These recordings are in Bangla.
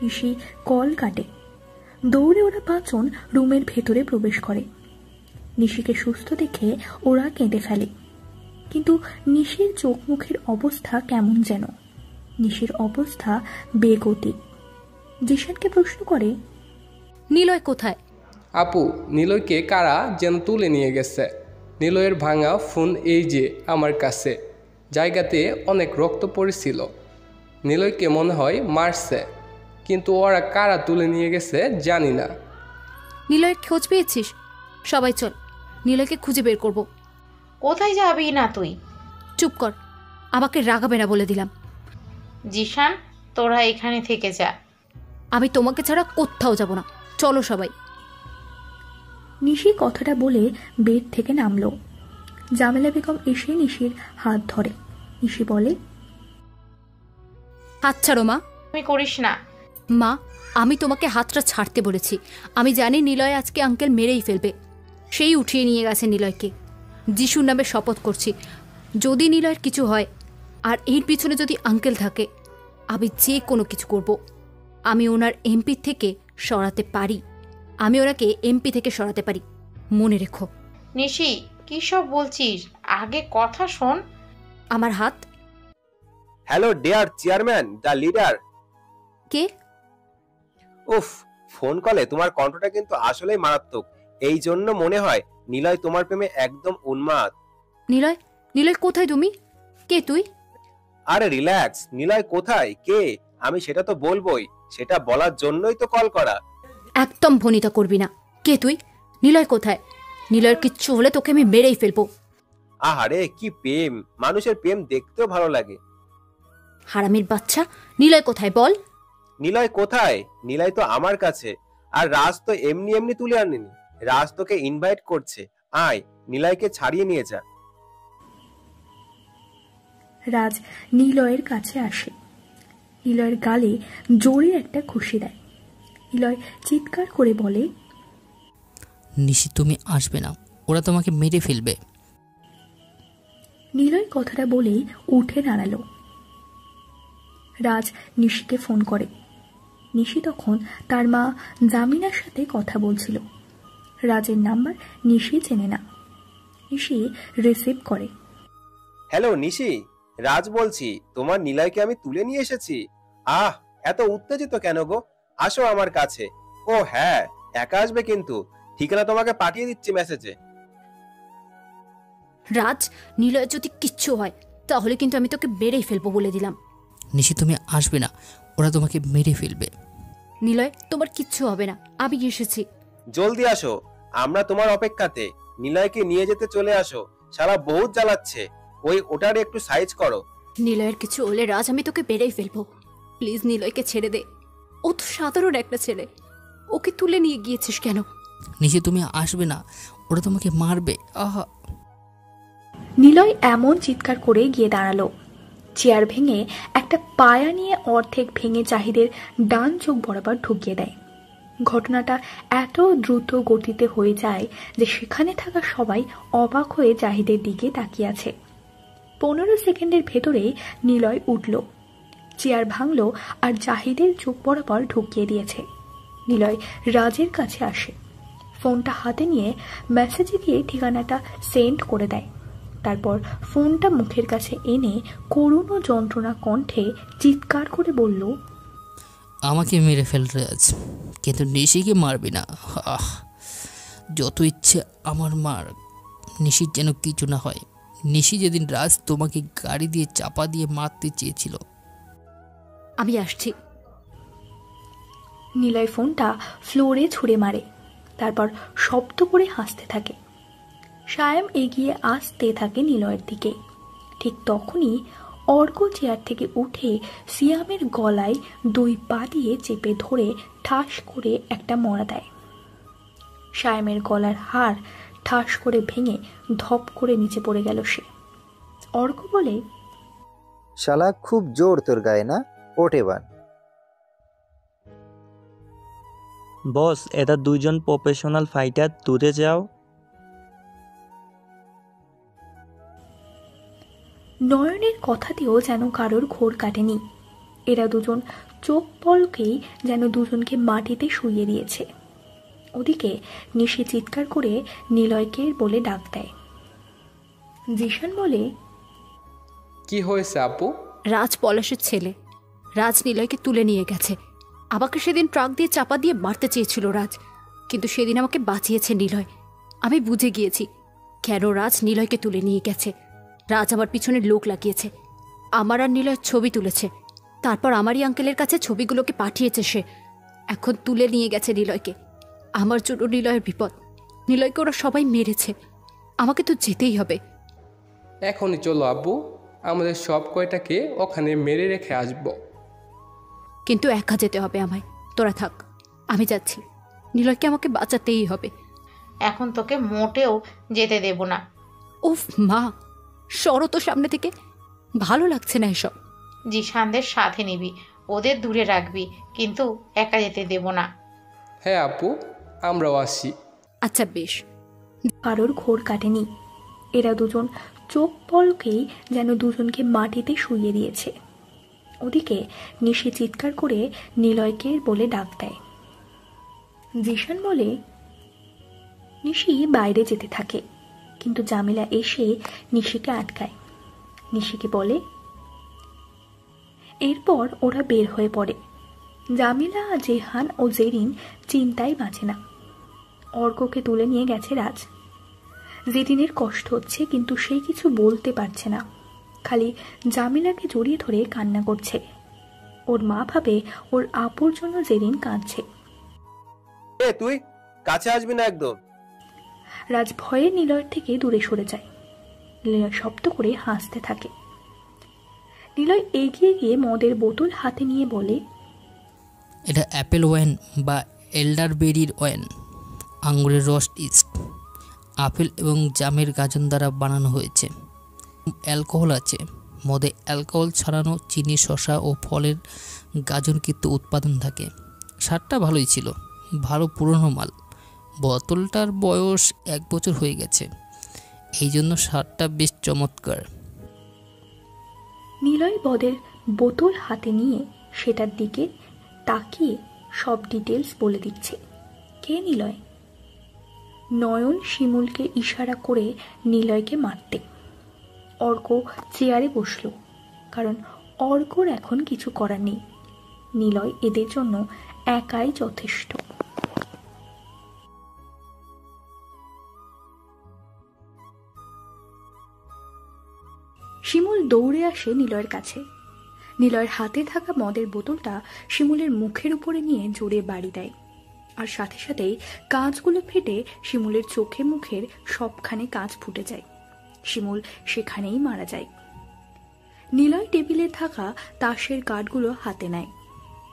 নিশি কল কাটে। দৌড়ে ওরা 5 জন রুমের ভেতরে প্রবেশ করে। নিশিকে সুস্থ দেখে ওরা কেঁদে ফেলে, কিন্তু নিশির চোখ মুখের অবস্থা কেমন যেন। নিশির অবস্থা বেগতিক। জিশানকে প্রশ্ন করে, নিলয় কোথায়? আপু, নিলয়কে কারা যেন তুলে নিয়ে গেছে। নিলয়ের ভাঙা ফোন এই যে আমার কাছে। জায়গাতে অনেক রক্ত পড়েছিল। নিলয়কে মনে হয় মারছে, কিন্তু ওরা কারা তুলে নিয়ে গেছে জানি না। নিলয়ের খোঁজ পেয়েছিস? সবাই চল, নিলয়কে খুঁজে বের করব। কোথায় যাবি না তুই? চুপ কর, আমাকে রাগাবে না বলে দিলাম। জিশান, তোরা এখানে থেকে যা। আমি তোমাকে ছাড়া কোথাও যাব না, চলো সবাই। নিশি কথাটা বলে বেড থেকে নামলো। জামেলা বেগম এসে নিশির হাত ধরে। নিশি বলে, হাত ছাড়ো মা। তুমি করিস না। মা, আমি তোমাকে হাতটা ছাড়তে বলেছি। আমি জানি নিলয় আজকে আঙ্কেল মেরেই ফেলবে। সেই উঠিয়ে নিয়ে গেছে নিলয়কে। যিশুর নামে শপথ করছি, যদি নিলয়ের কিছু হয় আর এর পিছনে যদি আঙ্কেল থাকে, আমি যে কোনো কিছু করব। আমি ওনার এমপি থেকে সরাতে পারি। আমি ওনাকে এমপি থেকে সরাতে পারি, মনে রেখো। নিশি, কি সব বলছিস? আগে কথা শোন। আমার হাত। Hello dear chairman, the leader. কে? উফ, ফোন কলে তোমার কণ্ঠটা কিন্তু আসলেই মারাত্মক। এই জন্য মনে হয় নিলয় তোমার প্রেমে একদম উন্মাদ। নিলয়? নিলয় কোথায়? তুমি কে? তুই? আরে রিল্যাক্স, নিলয় কোথায়, কে, আমি সেটা তো বলবোই। সেটা বলার জন্যই তো কল করা। একদম ভনিতা করবি না। কে তুই? নিলয় কোথায়? নিলয়ের কিচ্ছু হলে তোকে আমি মেরেই ফেলবো। আহারে কি প্রেম, মানুষের প্রেম দেখতেও ভালো লাগে। হারামির বাচ্চা, নিলয় কোথায় বল? নিলয় কোথায়? নিলয় তো আমার কাছে। আর রাজ তো এমনি এমনি তুলে আনেনি। রাজ তোকে ইনভাইট করছে, আয় নিলয়কে ছাড়িয়ে নিয়ে যা। রাজ নিলয়ের কাছে আসে। নিলয়ের গালে জোরে একটা খুশি দেয়। নিলয় চিৎকার করে বলে, নিশি তুমি আসবে না, ওরা তোমাকে মেরে ফেলবে। নিলয় কথাটা বলেই উঠে দাঁড়ালো। রাজ নিশিকে ফোন করে। নিশি তখন তার মা জামিনার সাথে কথা বলছিল। রাজের নাম্বার নিশি চেনে না। নিশি রিসিভ করে। হ্যালো নিশি, রাজ বলছি। তোমার নিলয়কে আমি তুলে নিয়ে এসেছি। আহ, এত উত্তেজিত কেন গো? আসো আমার কাছে। ও হ্যাঁ, একা আসবে কিন্তু। ঠিকানা তোমাকে পাঠিয়ে দিচ্ছি মেসেজে। রাজ, নিলয় যদি কিচ্ছু হয় তাহলে কিন্তু আমি তোকে মেরেই ফেলবো বলে দিলাম। নিশি তুমি আসবে না, ওরা তোমাকে মেরে ফেলবে। নিলয়, তোমার কিচ্ছু হবে না, আমি এসেছি। জলদি আসো, আমরা তোমার অপেক্ষাতে। নিলয়কে নিয়ে যেতে চলে আসো, সারা বহুত জ্বালাচ্ছে। ওটার একটু সাইজ করো। নিলয়ের কিছু হলে রাজ আমি তোকে মেরেই ফেলবো। প্লিজ নিলয়কে ছেড়ে দে। ও তো সাধারণ একটা ছেলে, ওকে তুলে নিয়ে গিয়েছিস কেন? নিশি তুমি আসবে না, ওরা তোমাকে মারবে। আহা। নিলয় এমন চিৎকার করে গিয়ে দাঁড়ালো। চেয়ার ভেঙে একটা পায়া নিয়ে অর্ধেক ভেঙে জাহিদের ডান চোখ বরাবর ঢুকিয়ে দেয়। ঘটনাটা এত দ্রুত গতিতে হয়ে যায় যে সেখানে থাকা সবাই অবাক হয়ে জাহিদের দিকে তাকিয়ে আছে। 15 সেকেন্ডের ভেতরেই নিলয় উঠল, চেয়ার ভাঙল আর জাহিদের চোখ বরাবর ঢুকিয়ে দিয়েছে। নিলয় রাজের কাছে আসে, ফোনটা হাতে নিয়ে মেসেজে গিয়ে ঠিকানাটা সেন্ড করে দেয়। তারপর ফোনটা মুখের কাছে এনে করুণ ও যন্ত্রণা কণ্ঠে চিৎকার করে বলল, আমাকে মেরে ফেল রাজ, কিন্তু নিশিকে মারবি না। আহ, যত ইচ্ছে আমার মার, নিশির যেন কিছু না হয়। নিশি যেদিন রাজ তোমাকে গাড়ি দিয়ে চাপা দিয়ে মারতে চেয়েছিল। আমি আসছি। নিলয় ফোনটা ফ্লোরে ছুঁড়ে মারে, তারপর শব্দ করে হাসতে থাকে। সায়েম এগিয়ে আসতে থাকে নিলয়ের দিকে। ঠিক তখনই অর্ক চেয়ার থেকে উঠে সিয়ামের গলায় 2 পা দিয়ে চেপে ধরে ঠাস করে একটা মরা দেয়। সায়েমের গলার হাড় ঠাস করে ভেঙে ধপ করে নিচে পড়ে গেল সে। অর্ক বলে, শালা খুব জোর তোর গায়ে না, ওঠ এবার। বস, এরা 2 জন প্রফেশনাল ফাইটার, দূরে যাও। নয়নের কথাতেও যেন কারোর ঘোর কাটেনি। এরা দুজন চোখ পলকেই যেন দুজনকে মাটিতে শুইয়ে দিয়েছে। ওদিকে নিশি চিৎকার করে নিলয়কে বলে ডাক দেয়। জিশান বলে, কি হয়েছে আপু? রাজ পলাশের ছেলে। রাজ নিলয়কে তুলে নিয়ে গেছে। আমাকে সেদিন ট্রাক দিয়ে চাপা দিয়ে মারতে চেয়েছিল রাজ, কিন্তু সেদিন আমাকে বাঁচিয়েছে নিলয়। আমি বুঝে গিয়েছি কেন রাজ নিলয়কে তুলে নিয়ে গেছে। রাজ আমার পিছনে লোক লাগিয়েছে, আমার আর নিলয়ের ছবি তুলেছে, তারপর আমারই আঙ্কেলের কাছে ছবিগুলোকে পাঠিয়েছে সে। এখন তুলে নিয়ে গেছে নিলয়কে। আমার জন্য নিলয়ের বিপদ। নিলয়কে ওরা সবাই মেরেছে, আমাকে তো যেতেই হবে। এখনই চলো আব্বু, আমাদের সব কয়টাকে ওখানে মেরে রেখে আসবো। কিন্তু একা যেতে হবে আমায়। তোরা থাক, আমি যাচ্ছি। নিলয়কে আমাকে বাঁচাতেই হবে। এখন তোকে মোটেও যেতে দেব না। উফ মা, সরো তো সামনে থেকে, ভালো লাগছে না এসব। জিশানদের সাথে নিবি, ওদের দূরে রাখবি, কিন্তু একা যেতে দেব না। হ্যাঁ আপু, আমরাও আসি। আচ্ছা বেশ। কারোর ঘোর কাটেনি। এরা দুজন চোখ পলকেই যেন দুজনকে মাটিতে শুইয়ে দিয়েছে। ওদিকে নিশি চিৎকার করে নিলয়কে বলে ডাক দেয়। জিশান বলে, নিশি বাইরে যেতে থাকে, কিন্তু জামিলা এসে নিশিকে আটকায়। নিশিকে বলে, এরপর ওরা বের হয়ে পড়ে। জামিলা, জেহান ও জেরিন চিন্তায় বাঁচে না। অর্ককে তুলে নিয়ে গেছে রাজ। জেরিনের কষ্ট হচ্ছে, কিন্তু সে কিছু বলতে পারছে না, খালি জামিলাকে জড়িয়ে ধরে কান্না করছে। ওর মা ভাবে ওর আপুর জন্য জেরিন কাঁদছে। তুই কাছে আসবি না একদম। রাজ ভয়ে নিলয়ের থেকে দূরে সরে যায়। নিলয় শব্দ করে হাসতে থাকে। নিলয় এগিয়ে গিয়ে মদের বোতল হাতে নিয়ে বলে, এটা অ্যাপেল ওয়াইন বা এল্ডারবেরির ওয়াইন। আঙুরের রস ইস্ট, আপেল এবং জামের গাজন দ্বারা বানানো হয়েছে। অ্যালকোহল আছে। মদে অ্যালকোহল ছড়ানো চিনি, শসা ও ফলের গাজনকৃত উৎপাদন থাকে। স্বাদটা ভালোই ছিল, ভালো পুরনো মাল। বোতলটার বয়স 1 বছর হয়ে গেছে, এই জন্য স্বাদটা বেশ চমৎকার। নিলয় মদের বোতল হাতে নিয়ে সেটার দিকে তাকিয়ে সব ডিটেলস বলে দিচ্ছে। কে নিলয়? নয়ন শিমুলকে ইশারা করে নিলয়কে মারতে। অর্ক চেয়ারে বসল, কারণ অর্কর এখন কিছু করার নেই। নিলয় এদের জন্য একাই যথেষ্ট। শিমুল দৌড়ে আসে নিলয়ের কাছে। নিলয়ের হাতে থাকা মদের বোতলটা শিমুলের মুখের উপরে নিয়ে জোরে বাড়ি দেয়, আর সাথে সাথেই কাঁচগুলো ফেটে শিমুলের চোখে মুখের সবখানে কাঁচ ফুটে যায়। শিমুল সেখানেই মারা যায়। নিলয় টেবিলে থাকা তাসের কার্ডগুলো হাতে নেয়,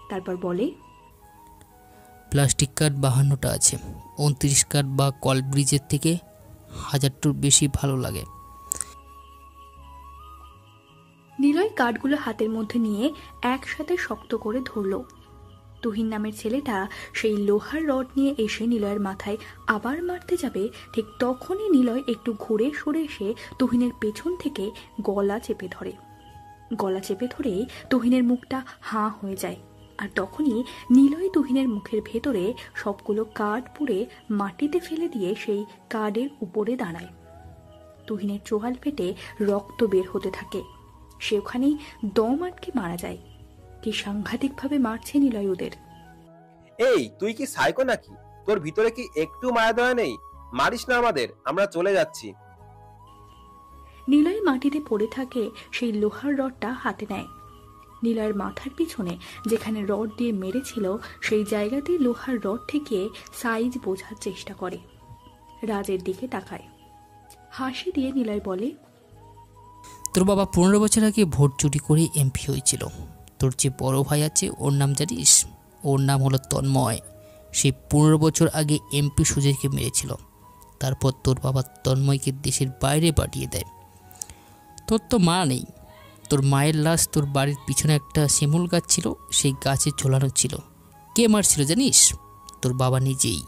তারপর বলে, প্লাস্টিক কার্ড 52টা আছে। 29 কার্ড বা কল ব্রিজের থেকে 1000টার বেশি ভালো লাগে। নিলয় কার্ডগুলো হাতের মধ্যে নিয়ে একসাথে শক্ত করে ধরল। তুহিন নামের ছেলেটা সেই লোহার রড নিয়ে এসে নিলয়ের মাথায় আবার মারতে যাবে, ঠিক তখনই নিলয় একটু ঘুরে সরে এসে তুহিনের পেছন থেকে গলা চেপে ধরে। গলা চেপে ধরেই তুহিনের মুখটা হাঁ হয়ে যায়, আর তখনই নিলয় তুহিনের মুখের ভেতরে সবগুলো কার্ড পুড়ে মাটিতে ফেলে দিয়ে সেই কার্ডের উপরে দাঁড়ায়। তুহিনের চোয়াল ফেটে রক্ত বের হতে থাকে। সে ওখানেই দম আটকে মারা যায়। কি সাংঘাতিকভাবে মারছে নিলয় ওদের। এই তুই কি সাইকো নাকি? তোর ভিতরে কি একটু মায়া দয়া নেই? মারিস না আমাদের, আমরা চলে যাচ্ছি। নিলয় মাটিতে পড়ে থাকে সেই লোহার রডটা হাতে নেয়। নিলয়ের মাথার পিছনে যেখানে রড দিয়ে মেরেছিল সেই জায়গাতেই লোহার রড থেকে সাইজ বোঝার চেষ্টা করে। রাজের দিকে তাকায়, হাসি দিয়ে নিলয় বলে, তোর বাবা 15 বছর আগে ভোট চুরি করে এমপি হয়েছিল। তোর যে বড় ভাই আছে ওর নাম জানিস? ওর নাম হলো তন্ময়। সে 15 বছর আগে এমপি সুজয়কে মেরেছিল। তারপর তোর বাবা তন্ময়কে দেশের বাইরে পাঠিয়ে দেয়। তোর তো মা নেই। তোর মায়ের লাশ তোর বাড়ির পিছনে একটা শিমুল গাছ ছিল, সেই গাছে ঝোলানো ছিল। কে মারছিল জানিস? তোর বাবা নিজেই।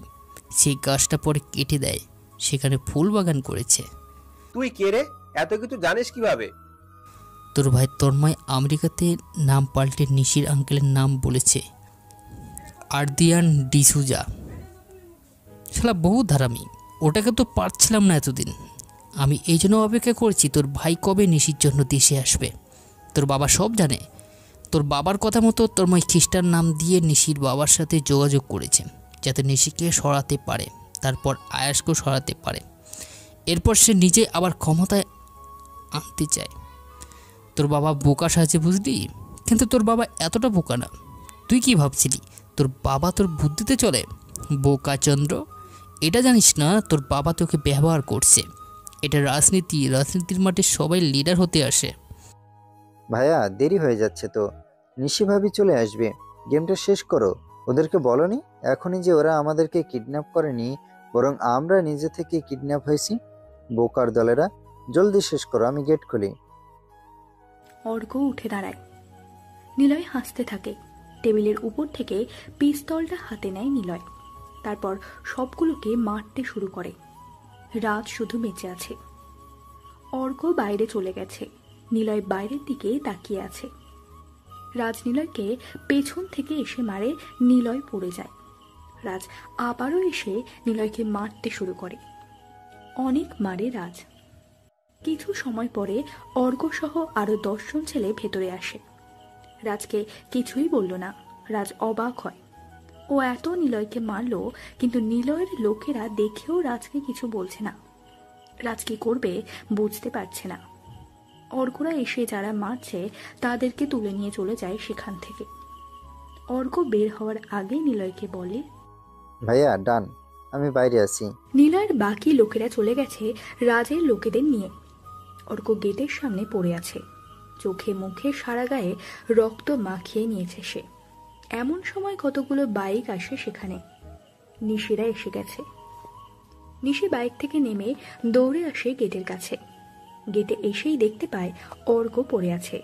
সেই গাছটা পরে কেটে দেয়, সেখানে ফুল বাগান করেছে। তুই কে রে? এত কিছু জানিস কিভাবে? তোর ভাই তন্ময় আমেরিকাতে নাম পাল্টে নিশির আঙ্কেলের নাম বলেছে, আর্দিয়ান ডিসুজা। শালা বহু ধারামি, ওটাকে তো পারছিলাম না এতদিন। আমি এই জন্য অপেক্ষা করছি তোর ভাই কবে নিশির জন্য দেশে আসবে। তোর বাবা সব জানে। তোর বাবার কথা মতো তন্ময় খ্রিস্টান নাম দিয়ে নিশির বাবার সাথে যোগাযোগ করেছে, যাতে নিশিকে সরাতে পারে, তারপর আয়াসকেও সরাতে পারে। এরপর সে নিজে আবার ক্ষমতায় আনতে চায়। তোর বাবা বোকা সাজে, বুঝলি? কিন্তু তোর বাবা এতটা বোকা না। তুই কি ভাবছিলি তোর বাবা তোর বুদ্ধিতে চলে? বোকা চন্দ্র, এটা জানিস না তোর বাবা তোকে ব্যবহার করছে। এটা রাজনীতি, রাজনীতির মাঠে সবাই লিডার হতে আসে। ভাইয়া দেরি হয়ে যাচ্ছে তো, নিশি ভাবি চলে আসবে, গেমটা শেষ করো। ওদেরকে বলনি এখনই যে ওরা আমাদেরকে কিডন্যাপ করেনি, বরং আমরা নিজে থেকে কিডন্যাপ হয়েছি? বোকার দলেরা, জলদি শেষ করো, আমি গেট খুলি। অর্ক উঠে দাঁড়ায়। নিলয় হাসতে থাকে। টেবিলের উপর থেকে পিস্তলটা হাতে নেয় নিলয়। তারপর সবগুলোকে মারতে শুরু করে। রাজ শুধু বেঁচে আছে। অর্ক বাইরে চলে গেছে। নিলয় বাইরের দিকে তাকিয়ে আছে। রাজ নিলয়কে পেছন থেকে এসে মারে, নিলয় পড়ে যায়। রাজ আবারও এসে নিলয়কে মারতে শুরু করে। অনেক মারে রাজ। কিছু সময় পরে অর্ক সহ আরো 10 জন ছেলে ভেতরে আসে। রাজকে কিছুই বলল না। রাজ অবাক হয়। ও এত নিলয়কে মারলো, কিন্তু নিলয়ের লোকেরা দেখেও রাজকে কিছু বলছে না। রাজ কি করবে বুঝতে পারছে না। অর্করা এসে যারা মারছে তাদেরকে তুলে নিয়ে চলে যায় সেখান থেকে। অর্ক বের হওয়ার আগে নিলয়কে বলে, ভাইয়া ডান, আমি বাইরে আছি। নিলয়ের বাকি লোকেরা চলে গেছে রাজের লোকেদের নিয়ে। অর্ক গেটের সামনে পড়ে আছে। চোখে মুখে সারা গায়ে রক্ত মাখিয়ে নিয়েছে সে। এমন সময় কতগুলো বাইক আসে সেখানে। নিশিরা এসে গেছে। নিশি বাইক থেকে নেমে দৌড়ে আসে গেটের কাছে। গেটে এসেই দেখতে পায় অর্ক পড়ে আছে।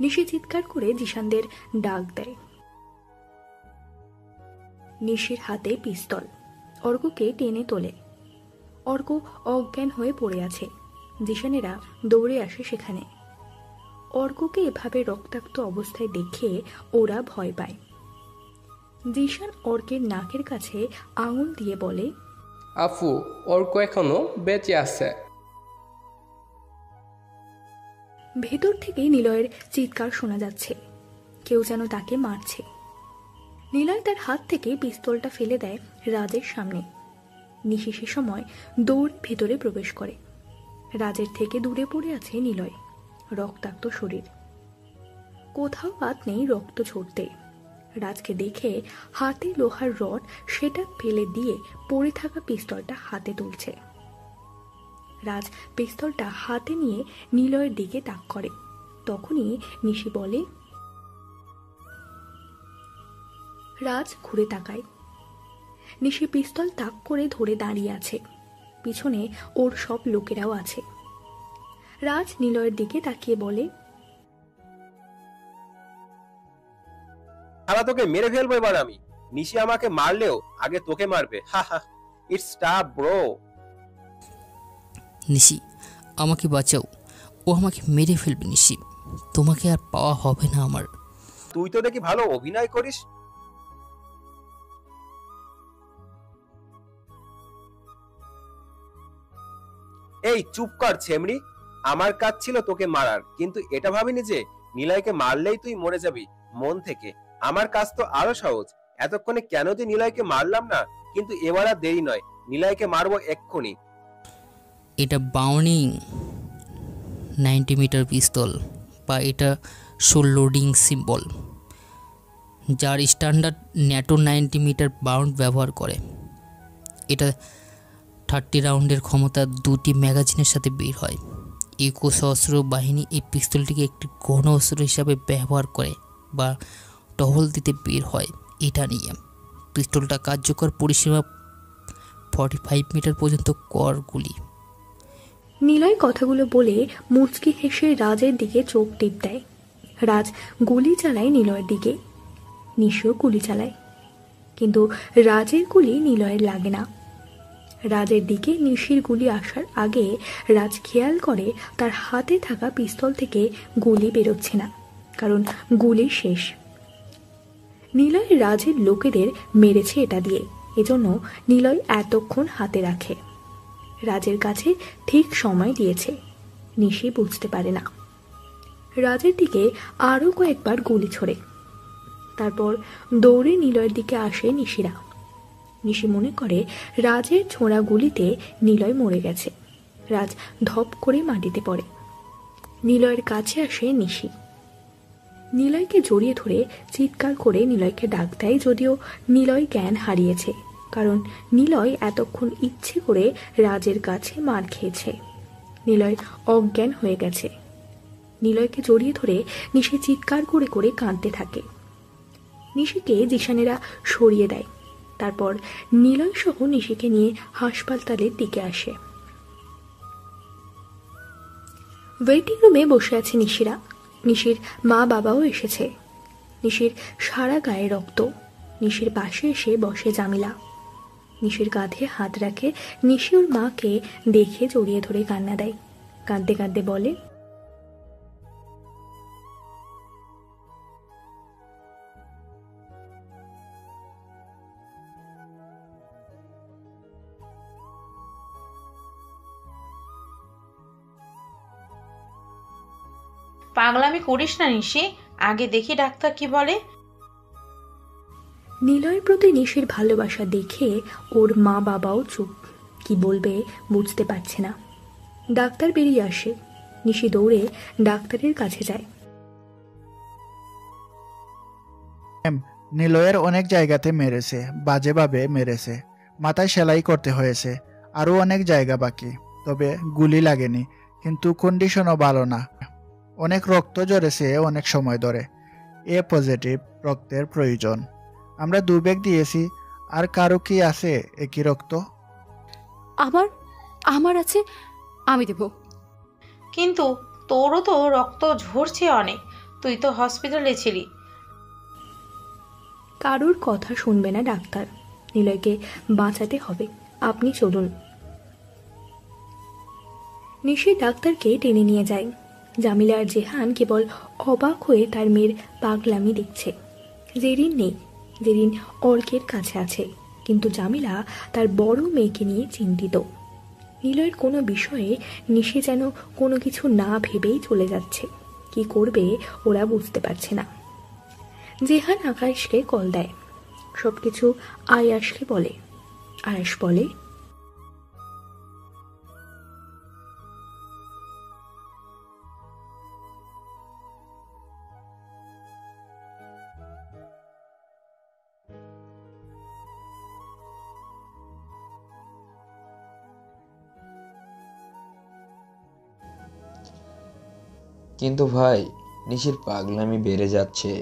নিশি চিৎকার করে জিশানদের ডাক দেয়। নিশির হাতে পিস্তল। অর্ককে টেনে তোলে। অর্ক অজ্ঞান হয়ে পড়ে আছে। জিশানেরা দৌড়ে আসে সেখানে। অর্ককে এভাবে রক্তাক্ত অবস্থায় দেখে ওরা ভয় পায়। জিশান অর্কের নাকের কাছে আঙুল দিয়ে বলে, আফু, অর্ক এখনো বেঁচে আছে। ভেতর থেকে নিলয়ের চিৎকার শোনা যাচ্ছে। কেউ যেন তাকে মারছে। নিলয় তার হাত থেকে পিস্তলটা ফেলে দেয় রাজের সামনে। নিশি সে সময় দৌড়ে ভেতরে প্রবেশ করে। রাজের থেকে দূরে পড়ে আছে নিলয়, রক্তাক্ত শরীর। কোথাও বাদ নেই রক্ত ঝরতে। রাজকে দেখে হাতে লোহার রড সেটা ফেলে দিয়ে পড়ে থাকা পিস্তলটা হাতে তুলছে। রাজ পিস্তলটা হাতে নিয়ে নিলয়ের দিকে তাক করে। তখনই নিশি বলে, রাজ ঘুরে তাকায়। নিশি পিস্তল তাক করে ধরে দাঁড়িয়ে আছে। পিছনে ওর সব লোকেরাও আছে। রাজ নিলয়ের দিকে তাকিয়ে বলে, শালা তোকে মেরে ফেলবো এবার আমি। নিশি আমাকে মারলেও আগে তোকে মারবে। হা হা, ইটস টাফ ব্রো। নিশি, আমাকে বাঁচাও, ও আমাকে মেরে ফেলবে। নিশি, তোমাকে আর পাওয়া হবে না আমার। তুই তো দেখি ভালো অভিনয় করিস। এই চুপ কর ছেমড়ি। আমার কাজ ছিল তোকে মারার, কিন্তু এটা ভাবিনি যে নিলয়কে মারলেই তুই মরে যাবি মন থেকে। আমার কাজ তো আরো সহজ। এতক্ষণে কেন যে নিলয়কে মারলাম না, কিন্তু এবার আর দেরি নয়, নিলয়কে মারবো এক্ষুনি। এটা বাউনিং 90 মিটার পিস্তল, বা এটা শোল লোডিং সিম্বল, যার স্ট্যান্ডার্ড ন্যাটো 90 মিটার বাউন্ড ব্যবহার করে। এটা 30 রাউন্ডের ক্ষমতা 2টি ম্যাগাজিনের সাথে বের হয়। এই সশস্ত্র বাহিনী এই পিস্তলটিকে একটি গণ অস্ত্র হিসাবে ব্যবহার করে বা টহল দিতে বের হয়। এটা নিয়ে পিস্তলটা কার্যকর পরিসীমা 45 মিটার পর্যন্ত কর গুলি। নিলয় কথাগুলো বলে মুচকি হেসে রাজের দিকে চোখ টিপ দেয়। রাজ গুলি চালায় নিলয়ের দিকে। নিশিও গুলি চালায়, কিন্তু রাজের গুলি নিলয়ের লাগে না। রাজের দিকে নিশির গুলি আসার আগে রাজ খেয়াল করে তার হাতে থাকা পিস্তল থেকে গুলি বেরোচ্ছে না, কারণ গুলি শেষ। নিলয় রাজের লোকেদের মেরেছে এটা দিয়ে, এজন্য নিলয় এতক্ষণ হাতে রাখে। রাজের কাছে ঠিক সময় দিয়েছে, নিশি বুঝতে পারে না। রাজের দিকে আরও কয়েকবার গুলি ছোড়ে, তারপর দৌড়ে নিলয়ের দিকে আসে নিশিরা। নিশি মনে করে রাজের ছোঁড়া গুলিতে নিলয় মরে গেছে। রাজ ধপ করে মাটিতে পড়ে। নিলয়ের কাছে আসে নিশি, নিলয়কে জড়িয়ে ধরে চিৎকার করে নিলয়কে ডাক দেয়, যদিও নিলয় জ্ঞান হারিয়েছে, কারণ নিলয় এতক্ষণ ইচ্ছে করে রাজের কাছে মার খেয়েছে। নিলয় অজ্ঞান হয়ে গেছে। নিলয়কে জড়িয়ে ধরে নিশি চিৎকার করে করে কাঁদতে থাকে। নিশিকে জিশানেরা সরিয়ে দেয়, তারপর নিলয় সহ নিশিকে নিয়ে হাসপাতালের দিকে আসে। ওয়েটিং রুমে বসে আছে নিশিরা। নিশির মা বাবাও এসেছে। নিশির সারা গায়ে রক্ত। নিশির পাশে এসে বসে জামিলা। নিশির কাঁধে হাত রাখে। নিশি ওর মাকে দেখে জড়িয়ে ধরে কান্না দেয়। কাঁদতে কাঁদতে বলে, পাগলামি করিস না নিশি, আগে দেখি ডাক্তার কি বলে। নিলয়ের প্রতি নিশির ভালোবাসা দেখে ওর মা বাবাও চুপ, কি বলবে বুঝতে পারছে না। ডাক্তার বেরিয়ে আসে। নিশি দৌড়ে ডাক্তারের কাছে যায়। নিলয়ের অনেক জায়গাতে মেরেছে, বাজেভাবে মেরেছে, মাথায় সেলাই করতে হয়েছে, আরও অনেক জায়গা বাকি, তবে গুলি লাগেনি, কিন্তু কন্ডিশনও ভালো না। অনেক রক্ত ঝরেছে অনেক সময় ধরে। এ পজিটিভ রক্তের প্রয়োজন। আমরা 2 ব্যাগ দিয়েছি। আর কারো কি আছে একই রক্ত? আমার আছে, আমি দেব। কিন্তু তোরও তো রক্ত ঝরছে অনেক, তুই তো হসপিটালে ছিলি। কারোর কথা শুনবে না ডাক্তার। নিলয়কে বাঁচাতে হবে, আপনি চলুন। নিশি ডাক্তারকে টেনে নিয়ে যায়। জামিলা আর জেহান কেবল অবাক হয়ে তার মেয়ের পাগলামি দেখছে। জেরিন নেই, জেরিন অর্কের কাছে আছে, কিন্তু জামিলা তার বড় মেয়েকে নিয়ে চিন্তিত। নিলয়ের কোনো বিষয়ে নিশি যেন কোনো কিছু না ভেবেই চলে যাচ্ছে। কি করবে ওরা বুঝতে পারছে না। জেহান আকাশকে কল দেয়, সবকিছু আয়াসকে বলে। আয়াস বলে, কিন্তু ভাই, নিশির পাগলামি বেড়ে যাচ্ছে।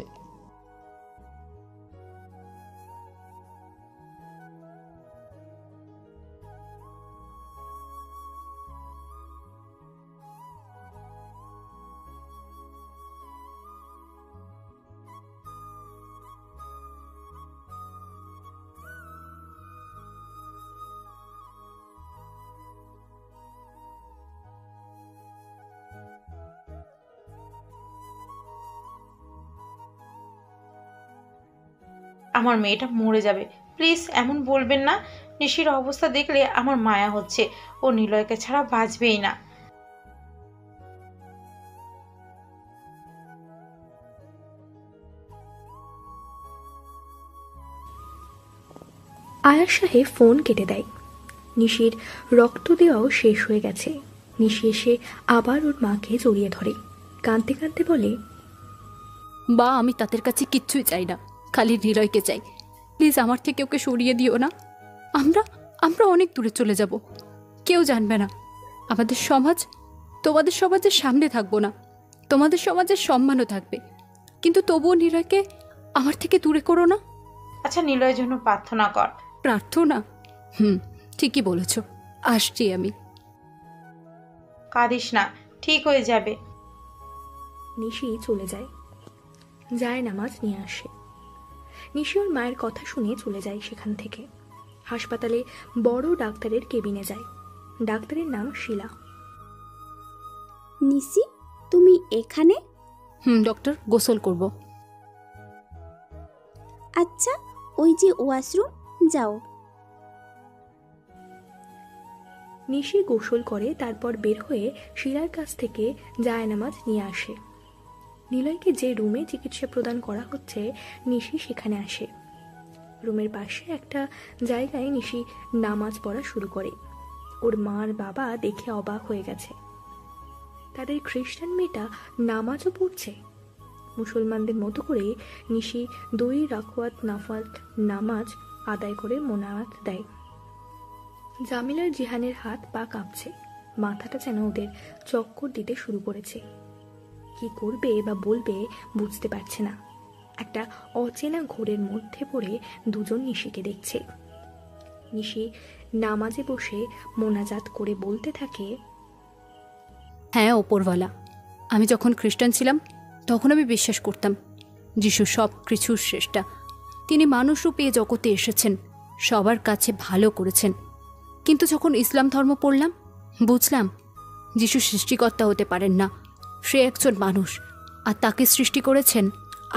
আমার মেয়েটা মরে যাবে, প্লিজ এমন বলবেন না। নিশির অবস্থা দেখলে আমার মায়া হচ্ছে, ও নিলয়কে ছাড়া বাঁচবেই না। আয়াস সাহেব ফোন কেটে দেয়। নিশির রক্ত দেওয়াও শেষ হয়ে গেছে। নিশি এসে আবার ওর মাকে জড়িয়ে ধরে, কাঁদতে কাঁদতে বলে, বা আমি তাদের কাছে কিচ্ছুই চাই না, খালি নিলয়কে চাই। প্লিজ আমার থেকে ওকে সরিয়ে দিও না। আমরা অনেক দূরে চলে যাব, কেউ জানবে না। আমাদের সমাজ তোমাদের সমাজের সামনে থাকবো না, তোমাদের সমাজের সম্মানও থাকবে, কিন্তু তবুও নিলয়কে আমার থেকে দূরে করো না। আচ্ছা, নিলয়ের জন্য প্রার্থনা কর। প্রার্থনা? ঠিকই বলেছ, আসছি আমি। কাঁদিস না, ঠিক হয়ে যাবে। নিশি চলে যায়, নামাজ নিয়ে আসে। নিশি ওর মায়ের কথা শুনে চলে যায় সেখান থেকে। হাসপাতালে বড় ডাক্তারের কেবিনে যায়। ডাক্তারের নাম শিলা। নিশি, তুমি এখানে? ডক্টর, গোসল করব। আচ্ছা, ওই যে ওয়াশরুম, যাও। নিশি গোসল করে তারপর বের হয়ে শিলার কাছ থেকে জায়নামাজ নিয়ে আসে। নিলয়কে যে রুমে চিকিৎসা প্রদান করা হচ্ছে নিশি সেখানে আসে। রুমের পাশে একটা জায়গায় নিশি নামাজ পড়া শুরু করে। ওর মার বাবা দেখে অবাক হয়ে গেছে। তাদের খ্রিস্টান মেয়েটা নামাজও পড়ছে। মুসলমানদের মতো করে নিশি 2 রাকাত নাফাল নামাজ আদায় করে মোনাজাত দেয়। জামিলার জিহানের হাত পা কাঁপছে, মাথাটা যেন ওদের চক্কর দিতে শুরু করেছে। কি করবে বা বলবে বুঝতে পারছে না। একটা অচেনা ঘোরের মধ্যে পড়ে দুজন নিশিকে দেখছে। নিশি নামাজে বসে মোনাজাত করে বলতে থাকে, হ্যাঁ ওপরওয়ালা, আমি যখন খ্রিস্টান ছিলাম তখন আমি বিশ্বাস করতাম যিশু সব কিছুর শ্রেষ্ঠা। তিনি মানুষরূপে জগতে এসেছেন, সবার কাছে ভালো করেছেন। কিন্তু যখন ইসলাম ধর্ম পড়লাম বুঝলাম যিশু সৃষ্টিকর্তা হতে পারেন না, সে একজন মানুষ, আর তাকে সৃষ্টি করেছেন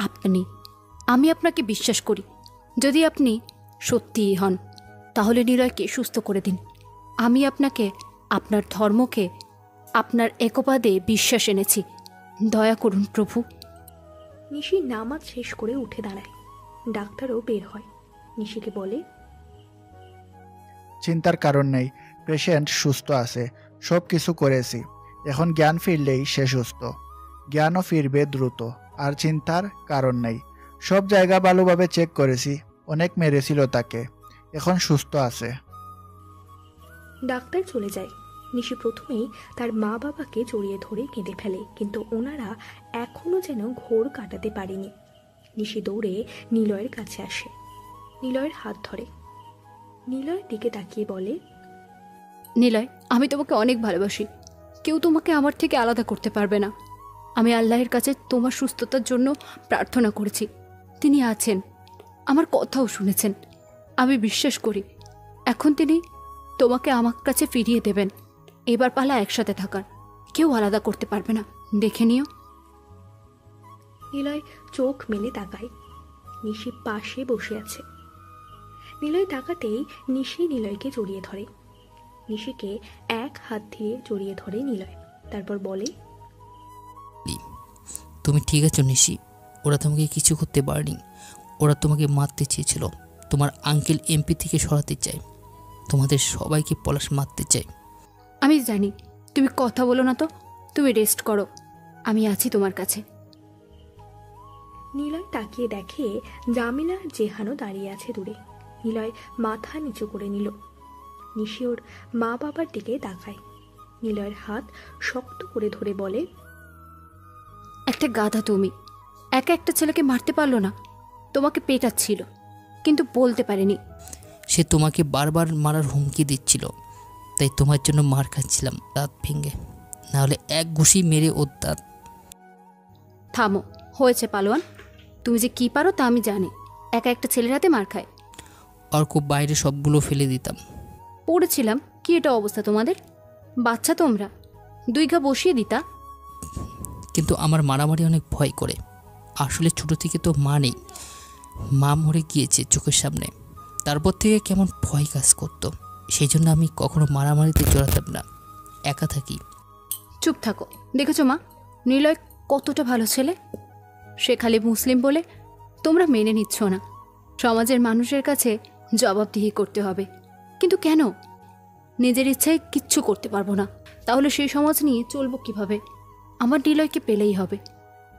আপনি। আমি আপনাকে বিশ্বাস করি। যদি আপনি সত্যিই হন তাহলে নিলয়কে সুস্থ করে দিন। আমি আপনাকে, আপনার ধর্মকে, আপনার একপাদে বিশ্বাস এনেছি। দয়া করুন প্রভু। নিশি নামাজ শেষ করে উঠে দাঁড়ায়। ডাক্তারও বের হয়। নিশিকে বলে, চিন্তার কারণ নেই, পেশেন্ট সুস্থ আছে, সব কিছু করেছি। এখন জ্ঞান ফিরলেই সে সুস্থ। জ্ঞানও ফিরবে দ্রুত, আর চিন্তার কারণ নেই। সব জায়গা ভালোভাবে চেক করেছি, অনেক মেরেছিল তাকে, এখন সুস্থ আছে। ডাক্তার চলে যায়। নিশি প্রথমেই তার মা বাবাকে জড়িয়ে ধরে কেঁদে ফেলে, কিন্তু ওনারা এখনো যেন ঘোর কাটাতে পারেনি। নিশি দৌড়ে নিলয়ের কাছে আসে, নিলয়ের হাত ধরে। নিলয়ের দিকে তাকিয়ে বলে, নিলয়, আমি তোমাকে অনেক ভালোবাসি। কেউ তোমাকে আমার থেকে আলাদা করতে পারবে না। আমি আল্লাহর কাছে তোমার সুস্থতার জন্য প্রার্থনা করেছি। তিনি আছেন, আমার কথাও শুনেছেন। আমি বিশ্বাস করি এখন তিনি তোমাকে আমার কাছে ফিরিয়ে দেবেন। এবার পালা একসাথে থাকার, কেউ আলাদা করতে পারবে না, দেখে নিও। নিলয় চোখ মেলে তাকায়। নিশি পাশে বসে আছে। নিলয় তাকাতেই নিশি নিলয়কে জড়িয়ে ধরে। নিশিকে এক হাত দিয়ে জড়িয়ে ধরে নিলয়, তারপর বলে, তুমি ঠিক আছো নিশি? ওরা তোমাকে কিছু করতে পারেনি। ওরা তোমাকে মারতে চেয়েছিল। তোমার আঙ্কেল এমপি থেকে সরাতে চায়, তোমাদের সবাইকে পলাশ মারতে চায়। আমি জানি, তুমি কথা বলো না তো, তুমি রেস্ট করো, আমি আছি তোমার কাছে। নিলয় তাকিয়ে দেখে জামিলা আর জেহানও দাঁড়িয়ে আছে দূরে। নিলয় মাথা নিচু করে নিল। নিশি ওর মা বাবার দিকে তাকায়। নিলয়ের হাত শক্ত করে ধরে বলে, একটা গাধা তুমি, একা একটা ছেলেকে মারতে পারলো না। তোমাকে পেটাচ্ছিল কিন্তু বলতে পারেনি। সে তোমাকে বারবার মারার হুমকি দিচ্ছিল, তাই তোমার জন্য মার খাচ্ছিলাম দাঁত ভেঙে, নাহলে এক ঘুষি মেরে ওর দাঁত। থামো, হয়েছে পালোয়ান। তুমি যে কি পারো তা আমি জানি। একা একটা ছেলের হাতে মার খায়। অর্ক বাইরে সবগুলো ফেলে দিতাম। পড়েছিলাম কি এটা অবস্থা তোমাদের? বাচ্চা তোমরা, 2 ঘা বসিয়ে দিতা। কিন্তু আমার মারামারি অনেক ভয় করে। আসলে ছোট থেকে তো মা নেই, মা মরে গিয়েছে চোখের সামনে। তারপর থেকে কেমন ভয় কাজ করতো, সেই জন্য আমি কখনো মারামারিতে জড়াতাম না, একা থাকি। চুপ থাকো। দেখেছো মা, নিলয় কতটা ভালো ছেলে। সে খালি মুসলিম বলে তোমরা মেনে নিচ্ছ না। সমাজের মানুষের কাছে জবাবদিহি করতে হবে, কিন্তু কেন? নিজের ইচ্ছায় কিচ্ছু করতে পারবো না, তাহলে সেই সমাজ নিয়ে চলবো কিভাবে? আমার নিলয়কে পেলেই হবে।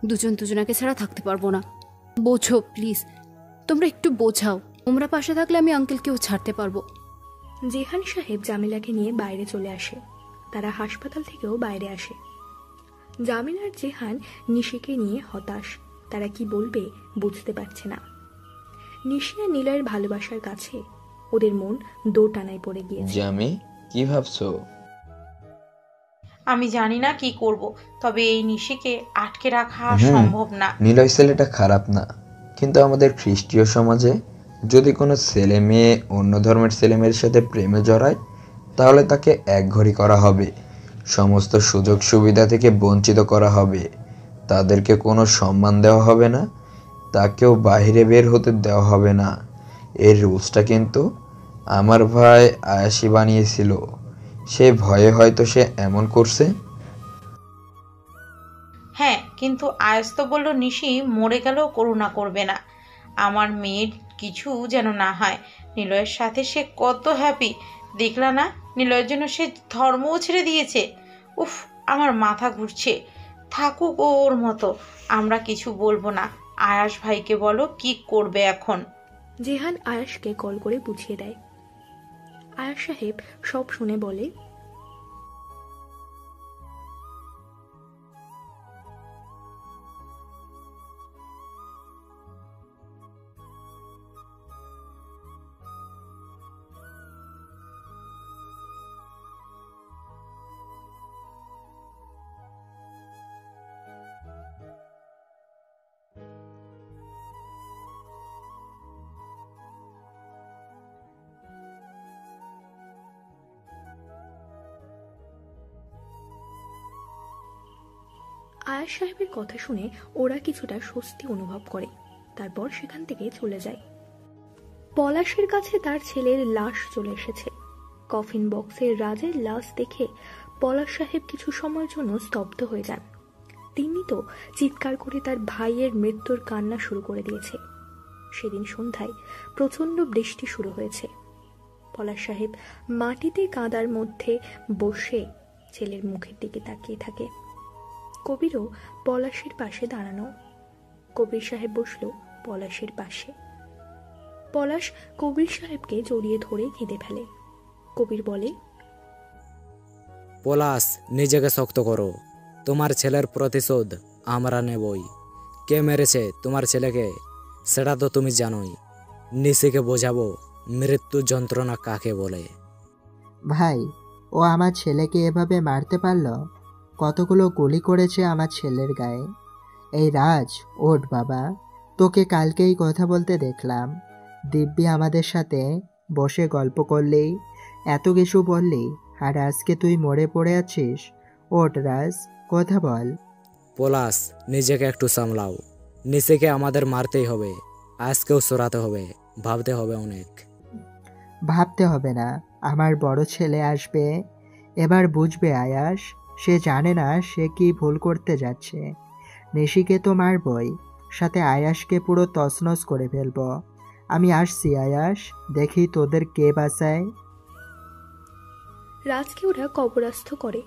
দুজন দুজনাকে ছাড়া থাকতে পারবো না। বোঝো প্লিজ, তোমরা একটু বোঝাও। তোমরা পাশে থাকলে আমি আঙ্কেলকেও ছাড়তে পারবো। জেহান সাহেব জামিলাকে নিয়ে বাইরে চলে আসে। তারা হাসপাতাল থেকেও বাইরে আসে। জামিল আর জেহান নিশিকে নিয়ে হতাশ। তারা কি বলবে বুঝতে পারছে না। নিশি আর নিলয়ের ভালোবাসার কাছে ওদের মন দোটানায় পড়ে গিয়েছে। জামি, কি ভাবছো? আমি জানি না কি করব, তবে এই নিশিকে আটকে রাখা সম্ভব না। নিলয় ছেলেটা খারাপ না, কিন্তু আমাদের খ্রিস্টীয় সমাজে যদি কোনো ছেলে মেয়ে অন্য ধর্মের ছেলেমেয়ের সাথে প্রেমে জড়ায় তাহলে তাকে একঘরী করা হবে, সমস্ত সুযোগ সুবিধা থেকে বঞ্চিত করা হবে, তাদেরকে কোনো সম্মান দেওয়া হবে না, তাকেও বাইরে বের হতে দেওয়া হবে না। এর রুলসটা কিন্তু আমার ভাই আয়াসি বানিয়েছিল। সে ভয়ে হয়তো সে এমন করছে। হ্যাঁ, কিন্তু আয়াস তো বলল নিশি মরে গেলেও করুণা করবে না। আমার মেয়ের কিছু যেন না হয়। নিলয়ের সাথে সে কত হ্যাপি, দেখলা না? নিলয়ের জন্য সে ধর্মও ছেড়ে দিয়েছে। উফ, আমার মাথা ঘুরছে। থাকুক ও ওর মতো, আমরা কিছু বলবো না। আয়াস ভাইকে বলো কি করবে এখন। জেহান আয়াসকে কল করে বুঝিয়ে দেয়। আয়াস সাহেব সব শুনে বলে, আয়াস সাহেবের কথা শুনে ওরা কিছুটা স্বস্তি অনুভব করে। তারপর সেখান থেকে চলে যায়। পলাশের কাছে তার ছেলের লাশ চলে এসেছে। কফিন বক্সে রাজের লাশ দেখে পলাশ সাহেব কিছু সময়ের জন্য স্তব্ধ হয়ে যান। তিনি তো চিৎকার করে তার ভাইয়ের মৃত্যুর কান্না শুরু করে দিয়েছে। সেদিন সন্ধ্যায় প্রচন্ড বৃষ্টি শুরু হয়েছে। পলাশ সাহেব মাটিতে কাদার মধ্যে বসে ছেলের মুখের দিকে তাকিয়ে থাকে। কবিরও পলাশের পাশে দাঁড়ানো। কবির সাহেব বসল পলাশের পাশে। পলাশ কবির সাহেবকে জড়িয়ে ধরে কেঁদে ফেলে। কবির বলে, পলাশ, নিজেকে শক্ত করো, তোমার ছেলের প্রতিশোধ আমরা নেবই। কে মেরেছে তোমার ছেলেকে সেটা তো তুমি জানোই। নিশিকে বোঝাবো মৃত্যু যন্ত্রণা কাকে বলে। ভাই, ও আমার ছেলেকে এভাবে মারতে পারল? কতগুলো গুলি করেছে আমার ছেলের গায়ে। এই রাজ, ওঠ বাবা, তোকে কালকেই কথা বলতে দেখলাম। দিব্যি আমাদের সাথে বসে গল্প করলেই, এত কিছু বললি, আর আজকে তুই মরে পড়ে আছিস। ওঠ রাজ, কথা বল। পলাশ, নিজেকে একটু সামলাও। নিশিকে আমাদের মারতেই হবে, আজকেও সরাতে হবে, ভাবতে হবে অনেক। ভাবতে হবে না, আমার বড় ছেলে আসবে, এবার বুঝবে আয়াস। সে জানে না সে কি ভুল করতে যাচ্ছে। নিশিকে তো মারবই, সাথে আয়াসকে পুরো তছনছ করে ফেলব। আমি আসছি আয়াস, দেখি তোদের কে বাঁচায়। রাজকে ওরা কবরস্থ করে।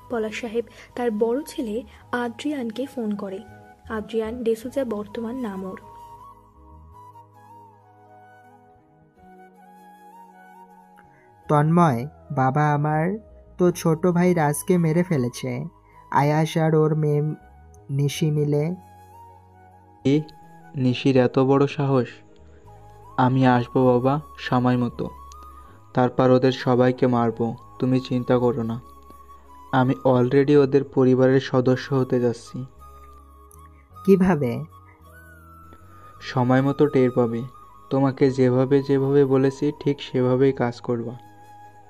পলাশ সাহেব তার বড় ছেলে আদ্রিয়ানকে ফোন করে। আদ্রিয়ান ডেসুজা বর্তমান নাম ওর। তন্ময়, বাবা আমার তো ছোট ভাই রাজকে মেরে ফেলেছে। আয়াস আর ওর মেয়ে নিশি মিলে। কি? নিশির এত বড় সাহস? আমি আসবো বাবা, সময় মতো। তারপর ওদের সবাইকে মারবো, তুমি চিন্তা করো না। আমি অলরেডি ওদের পরিবারের সদস্য হতে যাচ্ছি। কিভাবে? সময় মতো টের পাবে। তোমাকে যেভাবে যেভাবে বলেছি ঠিক সেভাবেই কাজ করবা,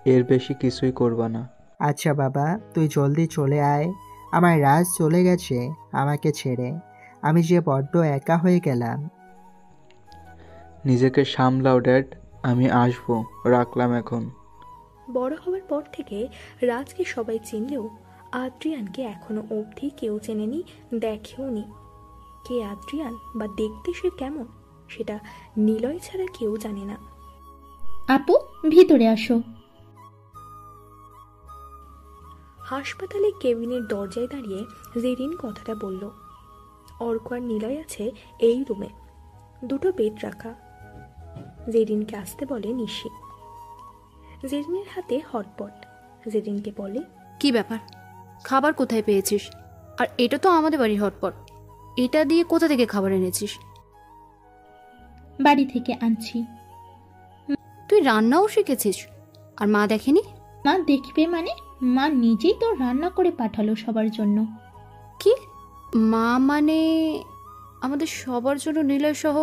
এর বেশি কিছুই করবা না। আচ্ছা বাবা, তুই জলদি চলে আয়। আমার রাজ চলে গেছে আমাকে ছেড়ে। আমি যে বড্ড একা হয়ে গেলাম। নিজেকে সামলাও ড্যাড, আমি আসবো, রাখলাম এখন। বড় হওয়ার পর থেকে রাজকে সবাই চিনলেও আদ্রিয়ানকে এখনো অবধি কেউ চেনেনি, দেখেও নি। কে আদ্রিয়ান বা দেখতে সে কেমন সেটা নিলয় ছাড়া কেউ জানে না। আপু, ভিতরে আসো। হাসপাতালে কেবিনের দরজায় দাঁড়িয়ে জেরিন কথাটা বলল। অর্ক আর নিলয় আছে এই রুমে, দুটো বেড রাখা। জেরিনকে আসতে বলে নিশি। জেরিনের হাতে হটপট। জেরিনকে বলে, কি ব্যাপার, খাবার কোথায় পেয়েছিস? আর এটা তো আমাদের বাড়ির হটপট, এটা দিয়ে কোথা থেকে খাবার এনেছিস? বাড়ি থেকে আনছি। তুই রান্নাও শিখেছিস? আর মা দেখেনি? মা দেখবে মানে? মা নিজেই তো রান্না করে পাঠালো সবার জন্য। কি মা মানে আমাদের সবার জন্য নিলয় সহ?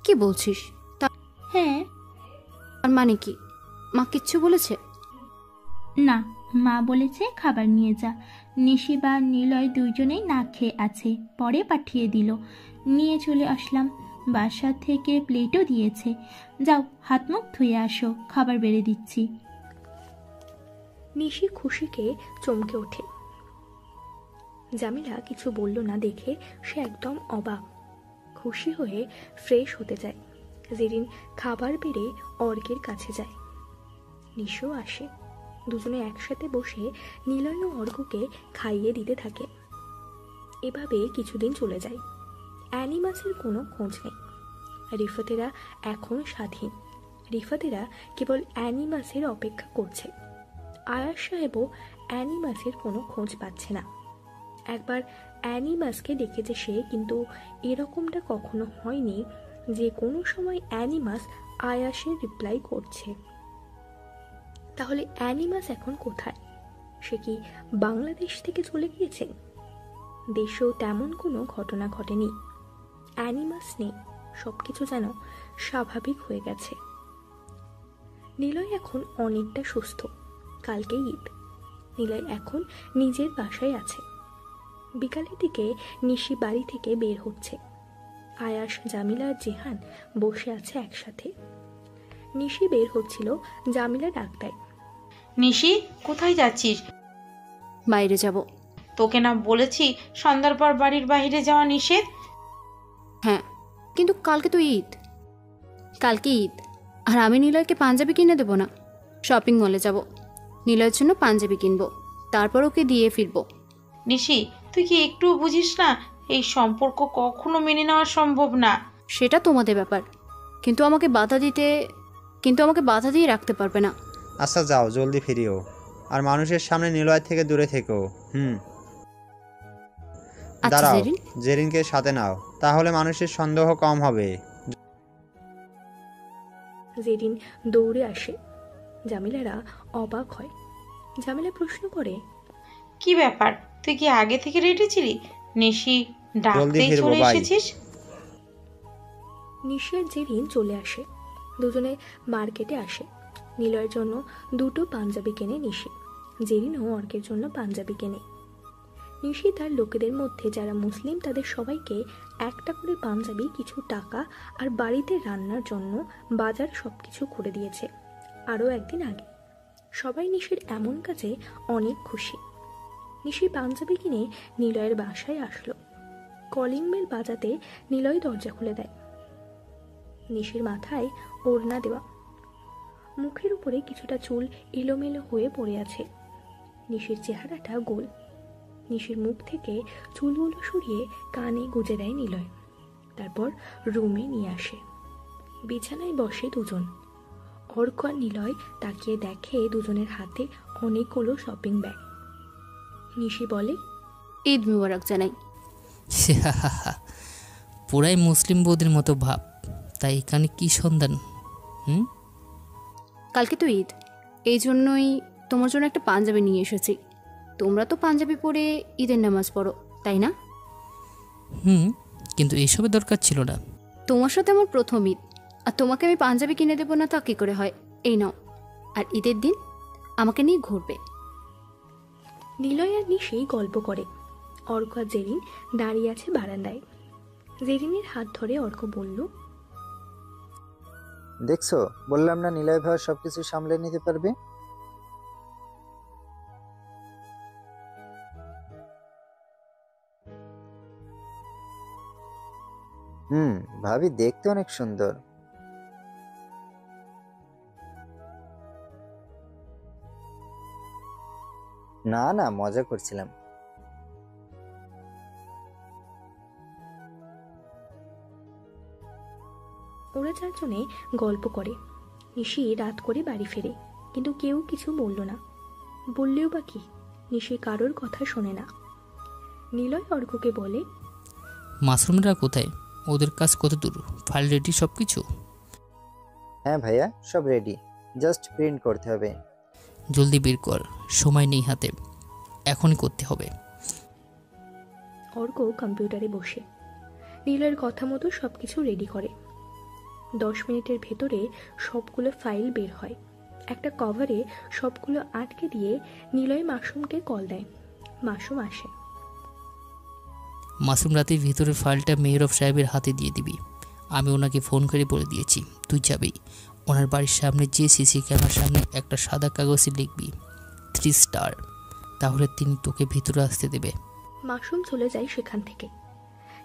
কি বলছিস? হ্যাঁ। আর মানে কি? মা কিচ্ছু বলেছে? না, মা বলেছে খাবার নিয়ে যা। নিশি বা নিলয় দুইজনেই না খেয়ে আছে, পরে পাঠিয়ে দিল, নিয়ে চলে আসলাম। বাসা থেকে প্লেটও দিয়েছে। যাও হাত মুখ ধুয়ে আসো, খাবার বেড়ে দিচ্ছি। নিশি খুশিকে চমকে ওঠে। জামিলা কিছু বলল না দেখে সে একদম অবাক। খুশি হয়ে ফ্রেশ হতে যায়। জেরিন খাবার বেড়ে অর্কের কাছে যায়। নিশিও আসে। দুজনে একসাথে বসে নিলয় ও অর্ককে খাইয়ে দিতে থাকে। এভাবে কিছুদিন চলে যায়। অ্যানিমাসের কোনো খোঁজ নেই। রিফাতেরা এখন স্বাধীন। রিফাতেরা কেবল অ্যানিমাসের অপেক্ষা করছে। আয়াস সাহেবও অ্যানিমাসের কোনো খোঁজ পাচ্ছে না। একবার অ্যানিমাসকে ডেকেছে সে, কিন্তু এরকমটা কখনো হয়নি যে কোনো সময় অ্যানিমাস আয়াসের রিপ্লাই করছে। তাহলে অ্যানিমাস এখন কোথায়? সে কি বাংলাদেশ থেকে চলে গিয়েছে? দেশেও তেমন কোনো ঘটনা ঘটেনি। অ্যানিমাস নেই, সবকিছু যেন স্বাভাবিক হয়ে গেছে। নিলয় এখন অনেকটা সুস্থ। কালকে ঈদ। নিলয় এখন নিজের বাসায় আছে। বিকালের দিকে নিশি বাড়ি থেকে বের হচ্ছে। আয়াস, জামিলা আর জেহান বসে আছে একসাথে। নিশি বের হচ্ছিল, জামিলা ডাক দেয়, নিশি কোথায় যাচ্ছিস? বাইরে যাব। তোকে না বলেছি সন্ধ্যার পর বাড়ির বাইরে যাওয়া নিষেধ? হ্যাঁ, কিন্তু কালকে তো ঈদ। কালকে ঈদ, আর আমি নিলয়কে পাঞ্জাবি কিনে দেবো না। শপিং মলে যাব, নিলয়ের জন্য পাঞ্জাবি কিনবো, তারপর ওকে দিয়ে ফিরবো। নিশি, তুই কি একটু বুঝিস না? এই সম্পর্ক কখনো মেনে নেওয়া সম্ভব না। সেটা তোমাদের ব্যাপার, কিন্তু আমাকে বাধা দিয়ে রাখতে পারবে না। আচ্ছা যাও, জলদি ফিরিও, আর মানুষের সামনে নিলয় থেকে দূরে থেকো। দাঁড়াও, জেরিনকে সাথে নাও, তাহলে মানুষের সন্দেহ কম হবে। জেরিন দৌড়ে আসে। জামিলারা অবাক হয়। জামিলা প্রশ্ন করে, কি ব্যাপার, তুই কি আগে থেকে রেডি ছিলি? নিশি ডাকতেই চলে এসেছিস? নিশি আর জেরিন চলে আসে। দুজনে মার্কেটে আসে। নিলয়ের জন্য দুটো পাঞ্জাবি কেনে নিশি। জেরিনও অর্কের জন্য পাঞ্জাবি কেনে। নিশি তার লোকেদের মধ্যে যারা মুসলিম তাদের সবাইকে একটা করে পাঞ্জাবি, কিছু টাকা আর বাড়িতে রান্নার জন্য বাজার সবকিছু করে দিয়েছে আরও একদিন আগে। সবাই নিশির এমন কাজে অনেক খুশি। নিশি পাঞ্জাবি কিনে নিলয়ের বাসায় আসলো। কলিং বেল বাজাতে নিলয় দরজা খুলে দেয়। নিশির মাথায় ওড়না দেওয়া, মুখের উপরে কিছুটা চুল এলোমেলো হয়ে পড়ে আছে। নিশির চেহারাটা গোল। নিশির মুখ থেকে চুলগুলো সরিয়ে কানে গুজে দেয় নিলয়। তারপর রুমে নিয়ে আসে। বিছানায় বসে দুজন। অর্ক আর নিলয় তাকিয়ে দেখে দুজনের হাতে অনেকগুলো শপিং ব্যাগ। নিশি বলে, ঈদ মুবারক জানাই। পুরাই মুসলিম বৌদির মতো ভাব। তাই এখানে কি সন্ধান? কালকে তো ঈদ, এই জন্যই তোমার জন্য একটা পাঞ্জাবি নিয়ে এসেছি। তোমরা তো পাঞ্জাবি পরে ঈদের নামাজ পড়ো, তাই না? কিন্তু এইসবের দরকার ছিল না। তোমার সাথে আমার প্রথম ঈদ, আর তোমাকে আমি পাঞ্জাবি কিনে দেবো না তা কী করে হয়? এই নাও, আর ঈদের দিন আমাকে নিয়ে ঘুরবে। নিলয় আর নিশি গল্প করে। অর্ক আর জেরিন দাঁড়িয়ে আছে বারান্দায়। জেরিনের হাত ধরে অর্ক বলল, দেখছো, বললাম না নিলয় ভাই সবকিছু সামলে নিতে পারবে। ভাবি দেখতে অনেক সুন্দর। না না, মজা করছিলাম। ওরা চারজনে গল্প করে। নিশি রাত করে বাড়ি ফেরে, কিন্তু কেউ কিছু বলল না। বললেও বা কি, নিশি কারোর কথা শোনে না। নিলয় অর্ককে বলে, মাশরুমরা কোথায়? ওদের কাজ কত দূর? ফাইল রেডি সব কিছু? হ্যাঁ ভাইয়া, সব রেডি, জাস্ট প্রিন্ট করতে হবে। জলদি বের কর, সময় নেই হাতে, এখনই করতে হবে। অর্ক কম্পিউটারে বসে নিলয়ের কথা মতো সবকিছু রেডি করে। 10 মিনিটের ভেতরে সবগুলো ফাইল বের হয়। একটা কভারে সবগুলো আটকে দিয়ে নিলয় মাসুমকে কল দেয়। মাসুম আসে। মাসুম রাতের ভিতরে ফাইলটা মেহরব সাহেবের হাতে দিয়ে দিবি। আমি ওনাকে ফোন করে বলে দিয়েছি তুই যাবি। ওনার বাড়ির সামনে যে সিসি ক্যামেরার সামনে একটা সাদা কাগজে লিখবি 3 স্টার, তাহলে তিনি তোকে ভিতরে আসতে দেবে। মাসুম চলে যায় সেখান থেকে।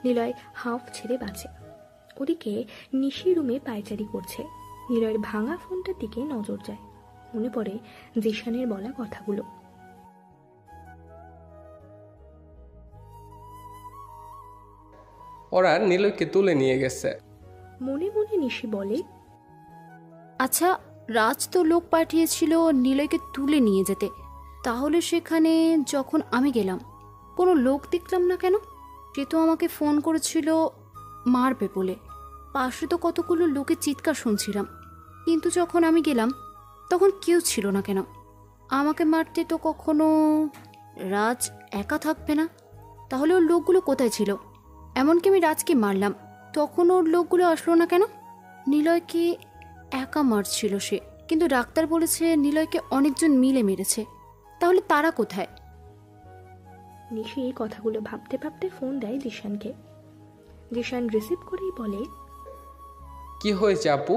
নিলয় হাঁফ ছেড়ে বাঁচে। ওদিকে নিশি রুমে পায়চারি করছে। নিলয়ের ভাঙা ফোনটার দিকে নজর যায়। মনে পড়ে জিশানের বলা কথাগুলো। ওরা নিলয়কে তুলে নিয়ে গেছে। মনে মনে নিশি বলে, আচ্ছা, রাজ তো লোক পাঠিয়েছিল নিলয়কে তুলে নিয়ে যেতে, তাহলে সেখানে যখন আমি গেলাম কোনো লোক দেখলাম না কেন? সে তো আমাকে ফোন করেছিল মারবে বলে। পাশে তো কতগুলো লোকের চিৎকার শুনছিলাম, কিন্তু যখন আমি গেলাম তখন কেউ ছিল না কেন? আমাকে মারতে তো কখনো রাজ একা থাকবে না, তাহলে ওর লোকগুলো কোথায় ছিল? এমনকি আমি রাজকে মারলাম, তখন ওর লোকগুলো আসলো না কেন? নিলয়কে একা মারছিল সে, কিন্তু ডাক্তার বলেছে নিলয়কে অনেকজন মিলে মেরেছে, তাহলে তারা কোথায়? নিশি এই কথাগুলো ভাবতে ভাবতে ফোন দেয় জিশানকে। জিশান রিসিভ করেই বলে, কি হয়েছে আপু,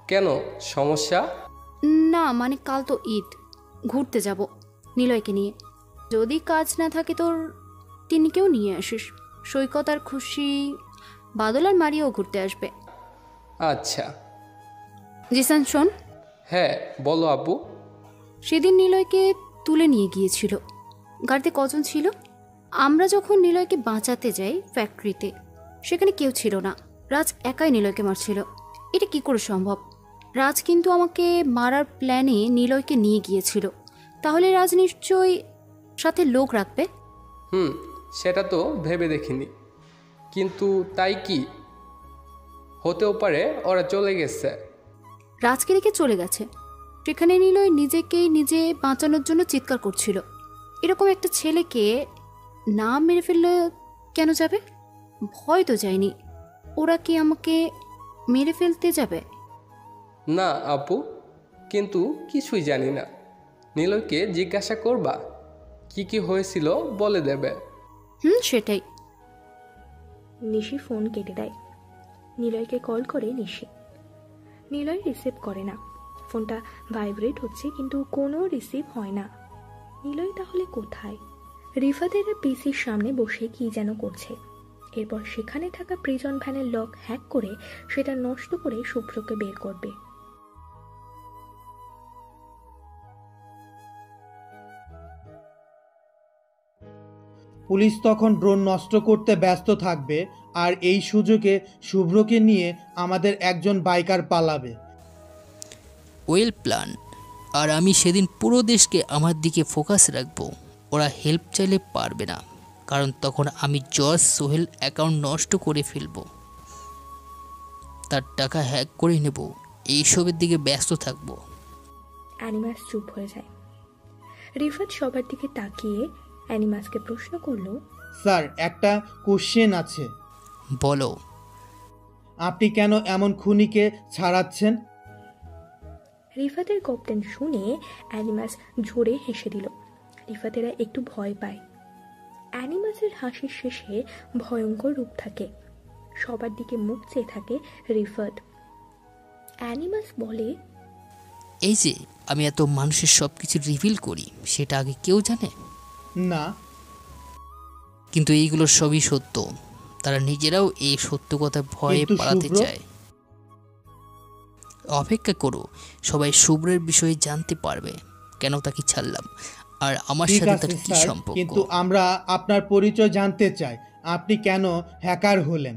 কেন সমস্যা? না মানে কাল তো ঈদ, ঘুরতে যাব নিলয়কে নিয়ে। যদি কাজ না থাকে তোর তিনকেও নিয়ে আসিস। সৈকত আর খুশি, বাদল আর মারিয়াও ঘুরতে আসবে। আচ্ছা। জিসান শোন। হ্যাঁ বলো আপু। সেদিন নিলয়কে তুলে নিয়ে গিয়েছিল, গাড়িতে কজন ছিল? আমরা যখন নিলয়কে বাঁচাতে যাই ফ্যাক্টরিতে, সেখানে কেউ ছিল না। রাজ একাই নিলয়কে মারছিল। এটা কি করে সম্ভব? রাজ কিন্তু আমাকে মারার প্ল্যানে নিলয়কে নিয়ে গিয়েছিল, তাহলে রাজ নিশ্চয়ই সাথে লোক রাখবে। সেটা তো ভেবে দেখিনি, কিন্তু তাই কি হতেও পারে ওরা চলে গেছে। রাজকে রেখে চলে গেছে, সেখানে নিলয় নিজেকেই নিজে বাঁচানোর জন্য চিৎকার করছিল। এরকম একটা ছেলেকে না মেরে ফেললে কেন যাবে? ভয় তো যায়নি। ওরা কি আমাকে মেরে ফেলতে যাবে? না আপু, কিন্তু কিছুই জানি না। নিলয়কে জিজ্ঞাসা করবা, কি কি হয়েছিল বলে দেবে। সেটাই। নিশি ফোন কেটে দেয়। নিলয়কে কল করে নিশি। নিলয় রিসিভ করে না। ফোনটা ভাইব্রেট হচ্ছে কিন্তু কোনো রিসিভ হয় না। নিলয় তাহলে কোথায়? রিফাতের পিসির সামনে বসে কি যেন করছে। এরপর সেখানে থাকা প্রিজন ভ্যানের লক হ্যাক করে সেটা নষ্ট করে শুভ্রকে বের করবে। পুলিশ তখন ড্রোন নষ্ট করতে ব্যস্ত থাকবে, আর এই সুযোগে শুভ্রকে নিয়ে আমাদের একজন বাইকার পালাবে। Well plan. আর আমি সেদিন পুরো দেশকে আমার দিকে ফোকাস রাখবো। ওরা হেল্প চাইলে পারবে না, কারণ তখন আমি জজ সোহেল অ্যাকাউন্ট নষ্ট করে ফেলবো, তার টাকা হ্যাক করে নেব। এইসবের দিকে ব্যস্ত থাকবো। অ্যানিমাস চুপ হয়ে যায়। রিফাত সবার দিকে তাকিয়ে অ্যানিমাসকে প্রশ্ন করলো, স্যার একটা কোশ্চেন আছে। বলো। আপনি কেন এমন খুনিকে ছাড়াচ্ছেন? রিফাতের কপ্তেন শুনে অ্যানিমাস জোরে হেসে দিল। রিফাতেরা একটু ভয় পায়। অ্যানিমাসের হাসির শেষে ভয়ঙ্কর রূপ থাকে। সবার দিকে মুখ চেয়ে থাকে রিফাত। অ্যানিমাস বলে, এই যে আমি এত মানুষের সব কিছু রিভিল করি, সেটা আগে কেউ জানে না, কিন্তু এইগুলো সবই সত্য। তারা নিজেরাও এই সত্য কথা ভয়ে পালাতে চায়। অপেক্ষা করো, সবাই শুভ্রের বিষয়ে জানতে পারবে কেন তাকে ছাড়লাম আর আমার সাথে তার কি সম্পর্ক। কিন্তু আমরা আপনার পরিচয় জানতে চাই। আপনি কেন হ্যাকার হলেন?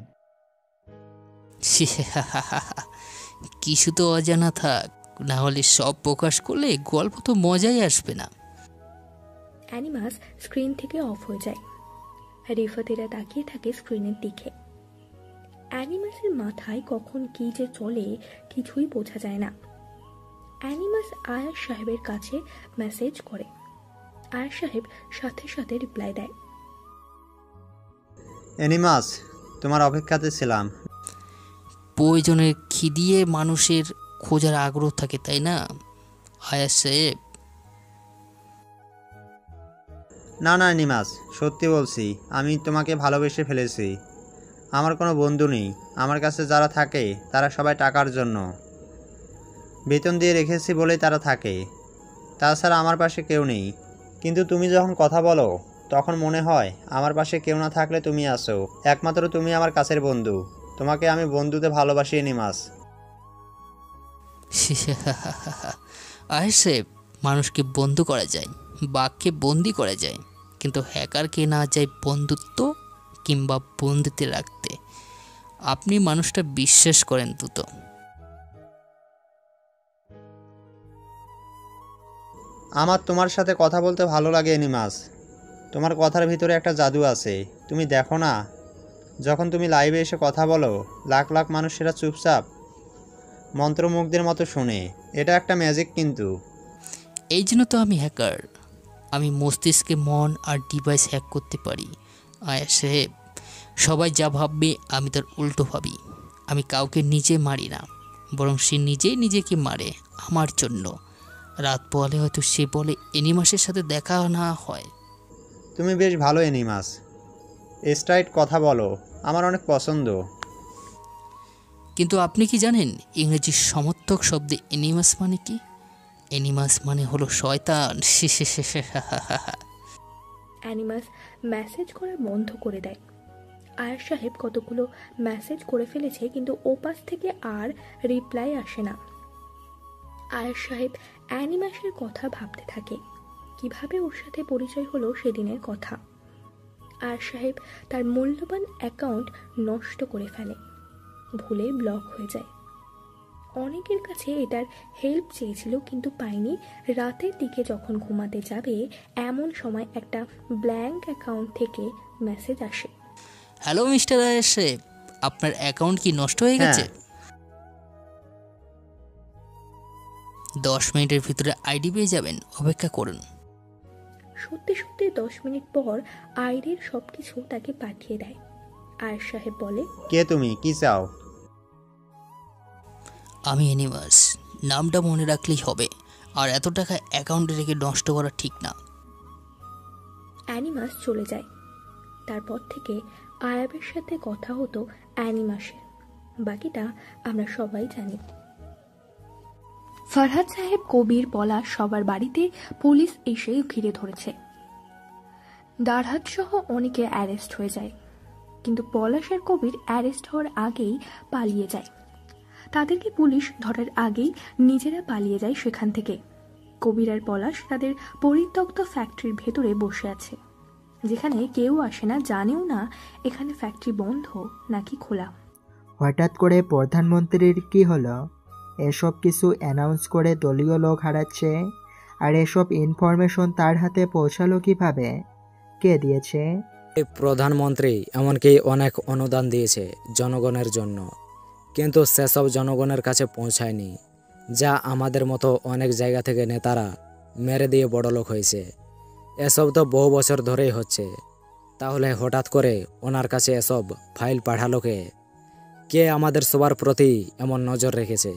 কিছু তো অজানা থাক, না হলে সব প্রকাশ করলে গল্প তো মজাই আসবে না। অ্যানিমাস স্ক্রিন থেকে অফ হয়ে যায়। রিফাতেরা তাকিয়ে থাকে স্ক্রিনের দিকে। অ্যানিমাসের মাথায় কখন কি যে চলে কিছুই বোঝা যায় না। অ্যানিমাস আয়ার সাহেবের কাছে মেসেজ করে। আয়ার সাহেব সাথে সাথে রিপ্লাই দেয়, অ্যানিমাস, তোমার অপেক্ষাতে ছিলাম। প্রয়োজনে খিদিয়ে মানুষের খোঁজার আগ্রহ থাকে, তাই না আয়াস সাহেব? না না নিমাস, সত্যি বলছি, আমি তোমাকে ভালোবেসে ফেলেছি। আমার কোনো বন্ধু নেই, আমার কাছে যারা থাকে তারা সবাই টাকার জন্য। বেতন দিয়ে রেখেছি বলেই তারা থাকে, তাছাড়া আমার পাশে কেউ নেই। কিন্তু তুমি যখন কথা বলো তখন মনে হয় আমার পাশে কেউ না থাকলে তুমি আসো। একমাত্র তুমি আমার কাছের বন্ধু, তোমাকে আমি বন্ধুতে ভালোবাসি নিমাস। আয়াস সাহেব, মানুষকে বন্ধু করা যায়, বাঘকে বন্দি করা যায়, কিন্তু হ্যাকারকে না যায় বন্ধুত্ব কিংবা বন্দিতে রাখতে। আপনি মানুষটা বিশ্বাস করেন তো? আমার তোমার সাথে কথা বলতে ভালো লাগে নিমাস। তোমার কথার ভিতরে একটা জাদু আছে, তুমি দেখো না, যখন তুমি লাইভে এসে কথা বলো লাখ লাখ মানুষেরা চুপচাপ মন্ত্রমুগ্ধের মতো শোনে। এটা একটা ম্যাজিক কিন্তু। এই জন্য তো আমি হ্যাকার। আমি মস্তিষ্কে মন আর ডিভাইস হ্যাক করতে পারি। আয়াস সাহেব, সবাই যা ভাববে আমি তার উল্টো ভাবি। আমি কাউকে নিজে মারি না, বরং সে নিজেই নিজেকে মারে আমার জন্য। রাত পোহালে হয়তো সে বলে এনিমাসের সাথে দেখা না হয়। তুমি বেশ ভালো এনিমাস, স্ট্রাইট কথা বলো, আমার অনেক পছন্দ। কিন্তু আপনি কি জানেন ইংরেজি সমর্থক শব্দে এনিমাস মানে কি? এনিমাস মানে হলো শয়তান। অ্যানিমাস মেসেজ করা বন্ধ করে দেয়। আয়াস সাহেব কতগুলো মেসেজ করে ফেলেছে, কিন্তু ওপাশ থেকে আর রিপ্লাই আসে না। আয়াস সাহেব অ্যানিমাসের কথা ভাবতে থাকে, কিভাবে ওর সাথে পরিচয় হলো সেদিনের কথা। আয়াস সাহেব তার মূল্যবান অ্যাকাউন্ট নষ্ট করে ফেলে, ভুলে ব্লক হয়ে যায়। অনেকের কাছে এটার হেল্প চেয়েছিল কিন্তু পায়নি। রাতের দিকে যখন ঘুমাতে যাবে এমন সময় একটা ব্ল্যাঙ্ক অ্যাকাউন্ট থেকে মেসেজ আসে। হ্যালো মিস্টার আয়াস সাহেব, আপনার অ্যাকাউন্ট কি নষ্ট হয়ে গেছে? 10 মিনিটের ভিতরে আইডি পেয়ে যাবেন, অপেক্ষা করুন। সত্যি সত্যি 10 মিনিট পর আইডির সবকিছু তাকে পাঠিয়ে দেয়। আয়াস সাহেব বলে, কে তুমি, কি চাও? আমি এনিমাস, নামটা মনে রাখলেই হবে। আর এত টাকা অ্যাকাউন্টে রেখে নষ্ট করা ঠিক না। অ্যানিমাস চলে যায়। তারপর থেকে আয়াবের সাথে কথা হতো অ্যানিমাসের। বাকিটা আমরা সবাই জানি। ফরহাদ সাহেব, কবির, পলাশ সবার বাড়িতে পুলিশ এসে ঘিরে ধরেছে। দারহাত সহ অনেকে অ্যারেস্ট হয়ে যায়, কিন্তু পলাশ আর কবির অ্যারেস্ট হওয়ার আগেই পালিয়ে যায়। তাদেরকে পুলিশ ধরার আগেই নিজেরা পালিয়ে যায় সেখান থেকে। কবির আর পলাশ তাদের পরিত্যক্ত ফ্যাক্টরির ভেতরে বসে আছে, যেখানে কেউ আসে না, জানেও না এখানে ফ্যাক্টরি বন্ধ নাকি খোলা। হঠাৎ করে প্রধানমন্ত্রীর কি হলো? এসব কিছু অ্যানাউন্স করে দলীয় লোক হারাচ্ছে, আর এসব ইনফরমেশন তার হাতে পৌঁছালো কিভাবে? কে দিয়েছে? এই প্রধানমন্ত্রী এমনকি অনেক অনুদান দিয়েছে জনগণের জন্য, কিন্তু সেসব জনগণের কাছে পৌঁছায়নি। যা আমাদের মতো অনেক জায়গা থেকে নেতারা মেরে দিয়ে বড়লোক হয়েছে। এসব তো বহু বছর ধরেই হচ্ছে, তাহলে হঠাৎ করে ওনার কাছে এসব ফাইল পাঠালো কে? কে আমাদের সবার প্রতি এমন নজর রেখেছে?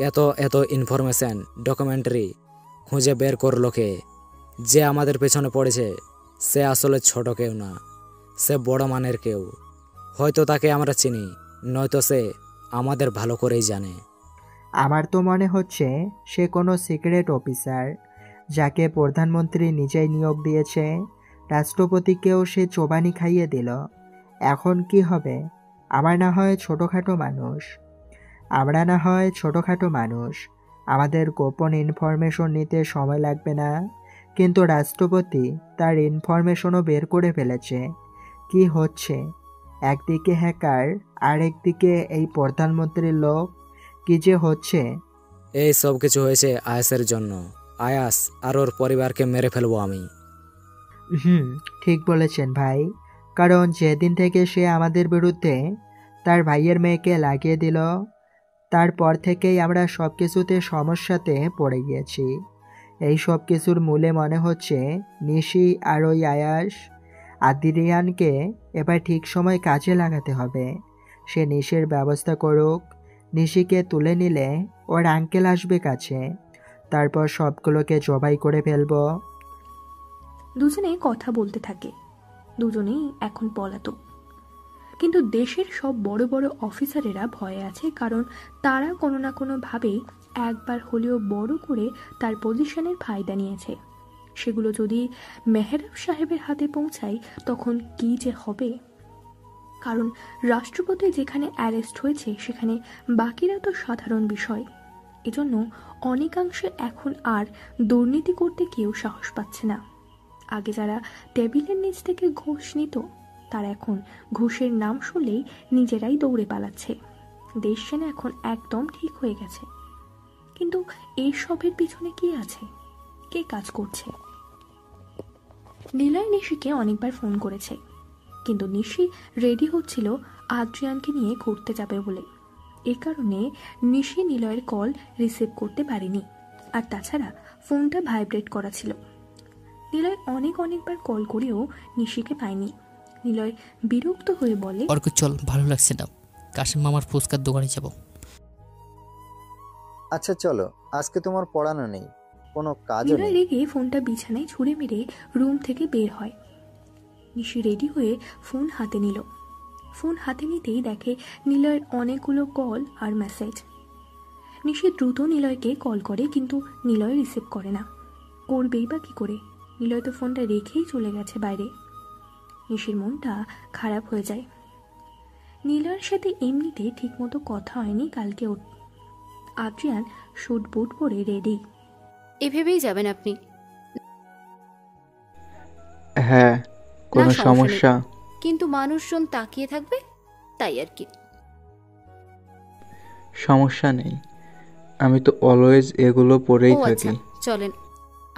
এত এত ইনফরমেশন ডকুমেন্টারি খুঁজে বের করলো কে? যে আমাদের পেছনে পড়েছে সে আসলে ছোট কেউ না, সে বড় মানের কেউ। হয়তো তাকে আমরা চিনি, নয়তো সে আমাদের ভালো করেই জানে। আমার তো মনে হচ্ছে সে কোনো সিক্রেট অফিসার, যাকে প্রধানমন্ত্রী নিজেই নিয়োগ দিয়েছে। রাষ্ট্রপতিকেও সে চোবানি খাইয়ে দিল। এখন কি হবে? আমরা না হয় ছোটোখাটো মানুষ, আমাদের গোপন ইনফরমেশন নিতে সময় লাগবে না, কিন্তু রাষ্ট্রপতি তার ইনফরমেশনও বের করে ফেলেছে। কি হচ্ছে? একদিকে হ্যাকার, আর একদিকে এই প্রধানমন্ত্রীর লোক। কি যে হচ্ছে! এই সব কিছু হয়েছে আয়াসের জন্য। আয়াস আর ওর পরিবারকে মেরে ফেলবো আমি। ঠিক বলেছেন ভাই, কারণ যেদিন থেকে সে আমাদের বিরুদ্ধে তার ভাইয়ের মেয়েকে লাগিয়ে দিল, তারপর থেকেই আমরা সব কিছুতে সমস্যাতে পড়ে গিয়েছি। এই সব কিছুর মূলে মনে হচ্ছে নিশি আর ওই আয়াস। আদিরিয়ানকে এবার ঠিক সময় কাজে লাগাতে হবে। সে নিশির ব্যবস্থা করুক। নিশিকে তুলে নিলে ওর আঙ্কেল আসবে কাছে, তারপর সবগুলোকে জবাই করে ফেলবো। দুজনেই কথা বলতে থাকে। দুজনেই এখন পলাতক। কিন্তু দেশের সব বড় বড় অফিসারেরা ভয়ে আছে, কারণ তারা কোনো না কোনোভাবেই একবার হলেও বড় করে তার পজিশনের ফায়দা নিয়েছে। সেগুলো যদি মেহরাব সাহেবের হাতে পৌঁছায় তখন কি যে হবে। কারণ রাষ্ট্রপতি যেখানে অ্যারেস্ট হয়েছে সেখানে বাকিরা তো সাধারণ বিষয়। এজন্য অনেকাংশে এখন আর দুর্নীতি করতে কেউ সাহস পাচ্ছে না। আগে যারা টেবিলের নিচ থেকে ঘুষ নিত তারা এখন ঘুষের নাম শুনলেই নিজেরাই দৌড়ে পালাচ্ছে। দেশ যেন এখন একদম ঠিক হয়ে গেছে। কিন্তু এই সবের পিছনে কি আছে, কে কাজ করছে? নিলয় নিশিকে অনেকবার ফোন করেছে, কিন্তু নিশি রেডি হচ্ছিল আদ্রিয়ানকে নিয়ে ঘুরতে যাবে বলে। এ কারণে নিশি নিলয়ের কল রিসিভ করতে পারেনি। আর তাছাড়া ফোনটা ভাইব্রেট করা ছিল। নিলয় অনেকবার কল করেও নিশিকে পায়নি। নিলয় বিরক্ত হয়ে বলে, অর্ক চল, ভালো লাগছে না, কাশিম মামার ফুচকার দোকানে যাব। আচ্ছা চলো, আজকে তোমার পড়ানো নেই, কোনো কাজও নিলয় নেই। রেগে ফোনটা বিছানায় ছুঁড়ে মেরে রুম থেকে বের হয়। নিশি রেডি হয়ে ফোন হাতে নিল। ফোন হাতে নিতেই দেখে নিলয়ের অনেকগুলো কল আর মেসেজ। নিশি দ্রুত নিলয়কে কল করে, কিন্তু নিলয় রিসিভ করে না। করবেই বা কি করে? নিলয় তো ফোনটা রেখেই চলে গেছে বাইরে। নিশির মনটা খারাপ হয়ে যায়। নিলয়ের সাথে এমনিতে ঠিকমতো কথা হয়নি কালকে। আদ্রিয়ান শুট বুট পরে রেডি। এভাবেই যাবেন আপনি? হ্যাঁ, কোনো সমস্যা? কিন্তু মানুষজন তাকিয়ে থাকবে, তাই আর কি। সমস্যা নেই, আমি তো অলওয়েজ এগুলো পরেই থাকি। চলেন,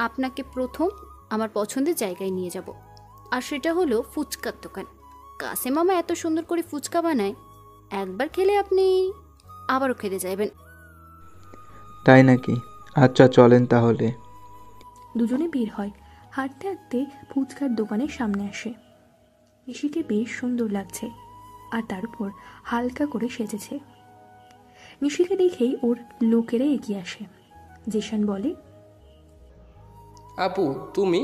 আপনাকে প্রথম আমার পছন্দের জায়গায় নিয়ে যাব। আর সেটা হলো ফুচকার দোকান। কাসেম মামা এত সুন্দর করে ফুচকা বানায়, একবার খেলে আপনি আবারও খেতে যাবেন। তাই নাকি? আচ্ছা চলেন তাহলে। দুজনে বের হয়। হাঁটতে হাঁটতে ফুচকার দোকানের সামনে আসে। নিশিকে বেশ সুন্দর লাগছে, আর তার উপর হালকা করে সেজেছে। নিশিকে দেখেই ওর লোকেরা এগিয়ে আসে। জিশান বলে, আপু তুমি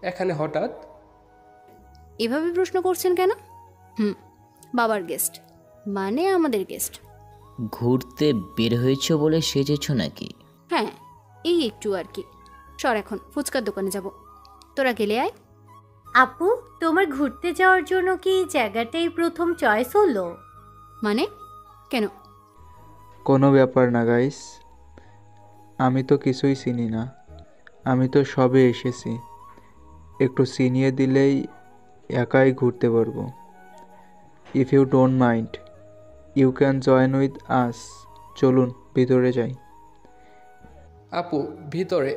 এখানে হঠাৎ? এভাবে প্রশ্ন করছেন কেন? বাবার গেস্ট, মানে আমাদের গেস্ট। ঘুরতে বের হয়েছ বলে সেজেছ নাকি? হ্যাঁ, এই একটু আর কি। সর, এখন ফুচকার দোকানে যাব। তোরা গেলে আয়। আপু, তোমার ঘুরতে যাওয়ার জন্য কি জায়গাটাই প্রথম চয়েস হলো? মানে কেন? কোনো ব্যাপার না গাইস, আমি তো কিছুই চিনি না, আমি তো সবে এসেছি। একটু চিনিয়ে দিলেই একাই ঘুরতে পারবো। If you don't mind, you can join with us. চলুন ভিতরে যাই। আপু ভিতরে।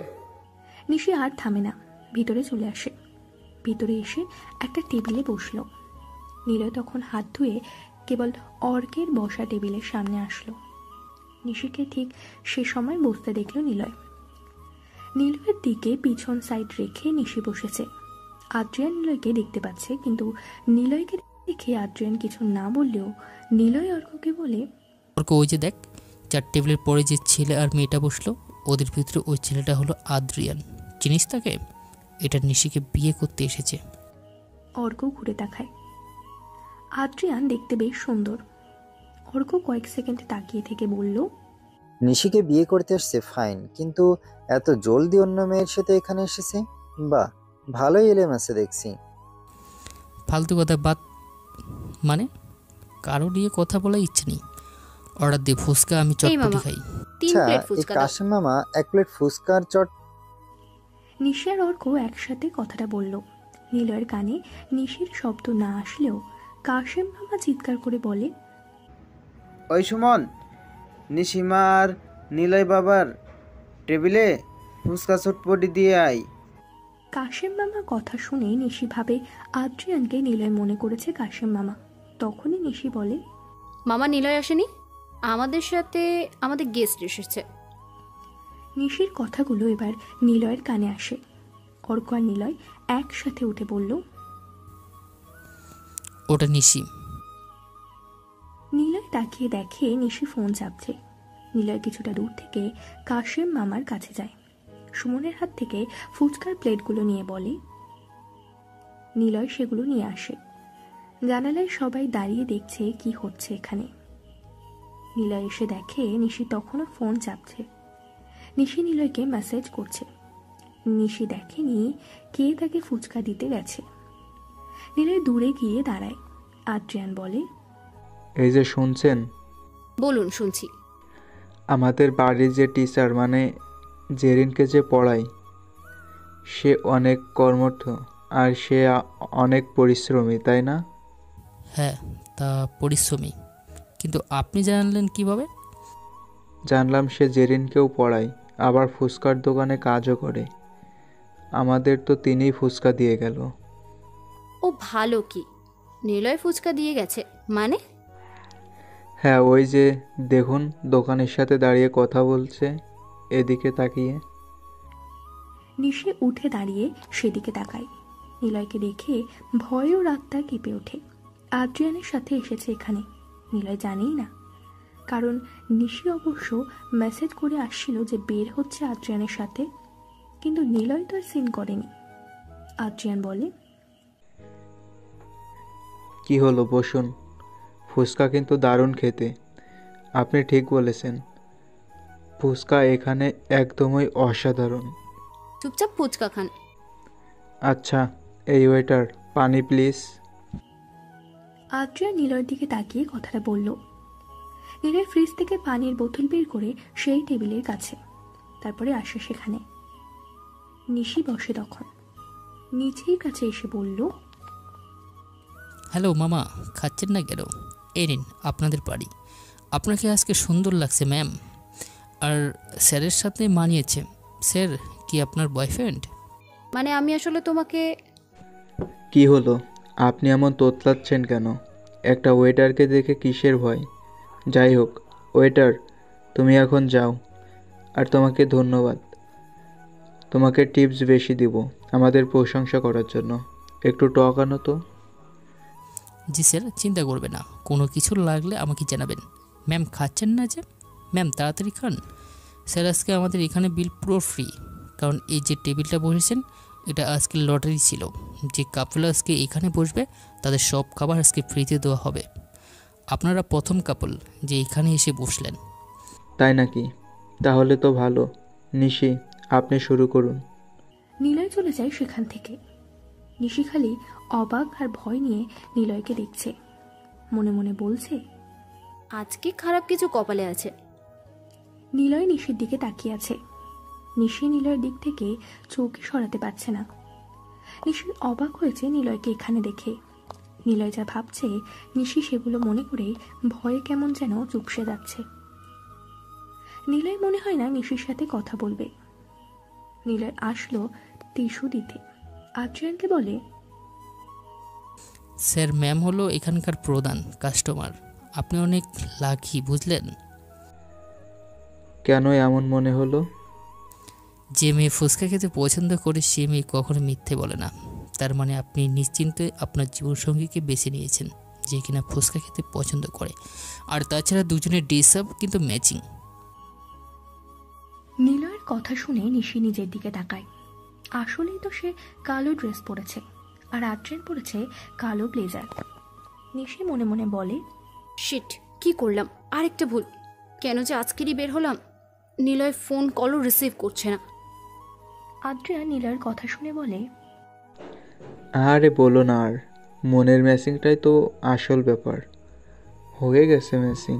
নিশি আর থামে না, ভিতরে চলে আসে। ভিতরে এসে একটা টেবিলে বসলো। নিলয় তখন হাত ধুয়ে কেবল অর্কের বসা টেবিলের সামনে আসলো। নিশিকে ঠিক সে সময় বসতে দেখল নিলয়। নিলয়ের দিকে পিছন সাইড রেখে নিশি বসেছে। আদ্রিয়ান নিলয়কে দেখতে পাচ্ছে, কিন্তু নিলয়কে দেখে আদ্রিয়ান কিছু না বললেও নিলয় অর্ককে বলে, অর্ক ওই যে দেখ, যার টেবিলের পরে যে ছেলে আর মেয়েটা বসলো, ওদের ভিতরে ওই ছেলেটা হলো আদ্রিয়ান। চিনিস তাকে? এটা নিশিকে বিয়ে করতে এসেছে। অর্ক ঘুরে তাকায়। আদ্রিয়ান দেখতে বেশ সুন্দর। অর্ক কয়েক সেকেন্ড তাকিয়ে থেকে বলল, নিশিকে বিয়ে করতে এসছে ফাইন, কিন্তু এত জলদি অন্য মেয়ের সাথে এখানে এসেছে? বাহ, ভালোই এলেম আছে দেখছি। ফালতু কথা বাদ। মানে কারো নিয়ে কথা বলার ইচ্ছে নেই। অর্ডার দিয়ে ফুচকা আমি চটপটি খাই। আচ্ছা, এই কাশিম মামা এক প্লেট ফুচকার চট। নিশি আর অর্ক একসাথে কথাটা বলল। নিলয়ের কানে নিশির শব্দ না আসলেও কাশেম মামা চিৎকার করে বলে, ওই সুমন, নিশিমার নিলয় বাবার টেবিলে ফুচকা চটপটি দিয়ে আয়। কাশেম মামা কথা শুনে নিশি ভাবে আদ্রিয়ানকে নিলয় মনে করেছে কাশেম মামা। তখনই নিশি বলে, মামা নিলয় আসেনি, আমাদের সাথে আমাদের গেস্ট এসেছে। নিশির কথাগুলো এবার নিলয়ের কানে আসে। অর্ক আর নিলয় একসাথে উঠে বলল, ওটা নিশি। নিলয় তাকিয়ে দেখে নিশি ফোন চাপছে। নিলয় কিছুটা দূর থেকে কাশেম মামার কাছে যায়, সুমনের হাত থেকে ফুচকার প্লেটগুলো নিয়ে বলে। নিলয় সেগুলো নিয়ে আসে। জানালায় সবাই দাঁড়িয়ে দেখছে কি হচ্ছে এখানে। নিলয় এসে দেখে নিশি তখনও ফোন চাপছে। নিশি নিলয়কে মেসেজ করছে। নিশি দেখেনি কে তাকে ফুচকা দিতে গেছে। নিলয় দূরে গিয়ে দাঁড়ায়। আদ্রিয়ান বলে, এই যে শুনছেন? বলুন, শুনছি। আমাদের বাড়ির যে টিচার, মানে জেরিনকে যে পড়ায়, সে অনেক কর্মঠ আর সে অনেক পরিশ্রমী, তাই না? হ্যাঁ, তা পরিশ্রমী, কিন্তু আপনি জানলেন কিভাবে? জানলাম সে জেরিনকেও পড়ায়, আবার ফুচকার দোকানে কাজও করে। আমাদের তো তিনিই ফুচকা দিয়ে গেল। ও ভালো কি, নিলয় ফুচকা দিয়ে গেছে মানে? হ্যাঁ, ওই যে দেখুন, দোকানের সাথে দাঁড়িয়ে কথা বলছে, এদিকে তাকিয়ে। নিশি উঠে দাঁড়িয়ে সেদিকে তাকায়। নিলয়কে দেখে ভয়েও রাতটা কেঁপে ওঠে। আদ্রিয়ানের সাথে এসেছে এখানে, নিলয় জানেই না। কারণ নিশি অবশ্য মেসেজ করে আসছিল যে বের হচ্ছে আদ্রিয়ানের সাথে, কিন্তু নিলয় তো আর সিন করেনি। আদ্রিয়ান বলে, কি হলো, বসুন। ফুচকা কিন্তু দারুণ খেতে। আপনি ঠিক বলেছেন, ফুচকা এখানে একদমই অসাধারণ। চুপচাপ ফুচকা খান। আচ্ছা, এই ওয়েটার, পানি প্লিজ। আদ্রিয়ান নিলয়ের দিকে তাকিয়ে কথাটা বলল। নিলয় ফ্রিজ থেকে পানির বোতল বের করে সেই টেবিলের কাছে, তারপরে আসে সেখানে। নিশি বসে তখন। নিচের কাছে এসে বলল, হ্যালো মামা, খাচ্ছেন না কেন? এই নিন আপনাদের বাড়ি। আপনাকে আজকে সুন্দর লাগছে ম্যাম, আর স্যারের সাথে মানিয়েছে। স্যার কি আপনার বয়ফ্রেন্ড? মানে আমি আসলে তোমাকে... কি হলো, আপনি এমন তোতলাচ্ছেন কেন? একটা ওয়েটারকে দেখে কিসের ভয়? যাই হোক, ওয়েটার, তুমি এখন যাও। আর তোমাকে ধন্যবাদ। তোমাকে টিপস বেশি দিব আমাদের প্রশংসা করার জন্য। একটু টক আনো তো। জি স্যার, চিন্তা করবে না, কোনো কিছু লাগলে আমাকে জানাবেন। ম্যাম খাচ্ছেন না যে? ম্যাম তাড়াতাড়ি খান। স্যার আজকে আমাদের এখানে বিল পুরো ফ্রি, কারণ এই যে টেবিলটা বসেছেন এটা আজকে লটারি ছিল। যে কাপল আজকে এখানে বসবে তাদের সব খাবার আজকে ফ্রিতে দেওয়া হবে। আপনারা প্রথম কাপল যে এখানে এসে বসলেন। তাই নাকি? তাহলে তো ভালো। নিশি, আপনি শুরু করুন। নিলয় চলে যায় সেখান থেকে। নিশি খালি অবাক আর ভয় নিয়ে নিলয়কে দেখছে, মনে মনে বলছে, আজকে খারাপ কিছু কপালে আছে। নিলয় নিশির দিকে তাকিয়ে আছে। নিশি নিলয়ের দিক থেকে চৌকি সরাতে পারছে না। নিশি অবাক হয়েছে নিলয়কে এখানে দেখে। নিলয় যা ভাবছে নিশি সেগুলো মনে করে ভয়ে কেমন যেন চুপসে যাচ্ছে। নিলয় মনে হয় না নিশির সাথে কথা বলবে। নিলয় আসলো টিস্যু দিতে। আদ্রিয়ানকে বলে, স্যার ম্যাম হলো এখানকার প্রধান কাস্টমার, আপনি অনেক লাকি, বুঝলেন? কেন এমন মনে হলো? যে মেয়ে ফুচকা খেতে পছন্দ করে সে মেয়ে কখনো মিথ্যে বলে না। তার মানে আপনি নিশ্চিন্তে আপনার জীবনসঙ্গীকে বেছে নিয়েছেন যে কিনা ফুচকা খেতে পছন্দ করে। আর তাছাড়া দুজনের ড্রেস আপ কিন্তু ম্যাচিং। নিলয়ের কথা শুনে নিশি নিজের দিকে তাকায়। আসলেই তো সে কালো ড্রেস পরেছে আর আদ্রিয়ান পরেছে কালো ব্লেজার। নিশি মনে মনে বলে, শিট, কি করলাম, আরেকটা ভুল। কেন যে আজকেরই বের হলাম। নিলয় ফোন কলও রিসিভ করছে না। আদ্রিয়ান নিলয়ের কথা শুনে বলে, আরে বলো না আর, মনের ম্যাচিংটাই তো আসল ব্যাপার। হয়ে গেছে ম্যাচিং।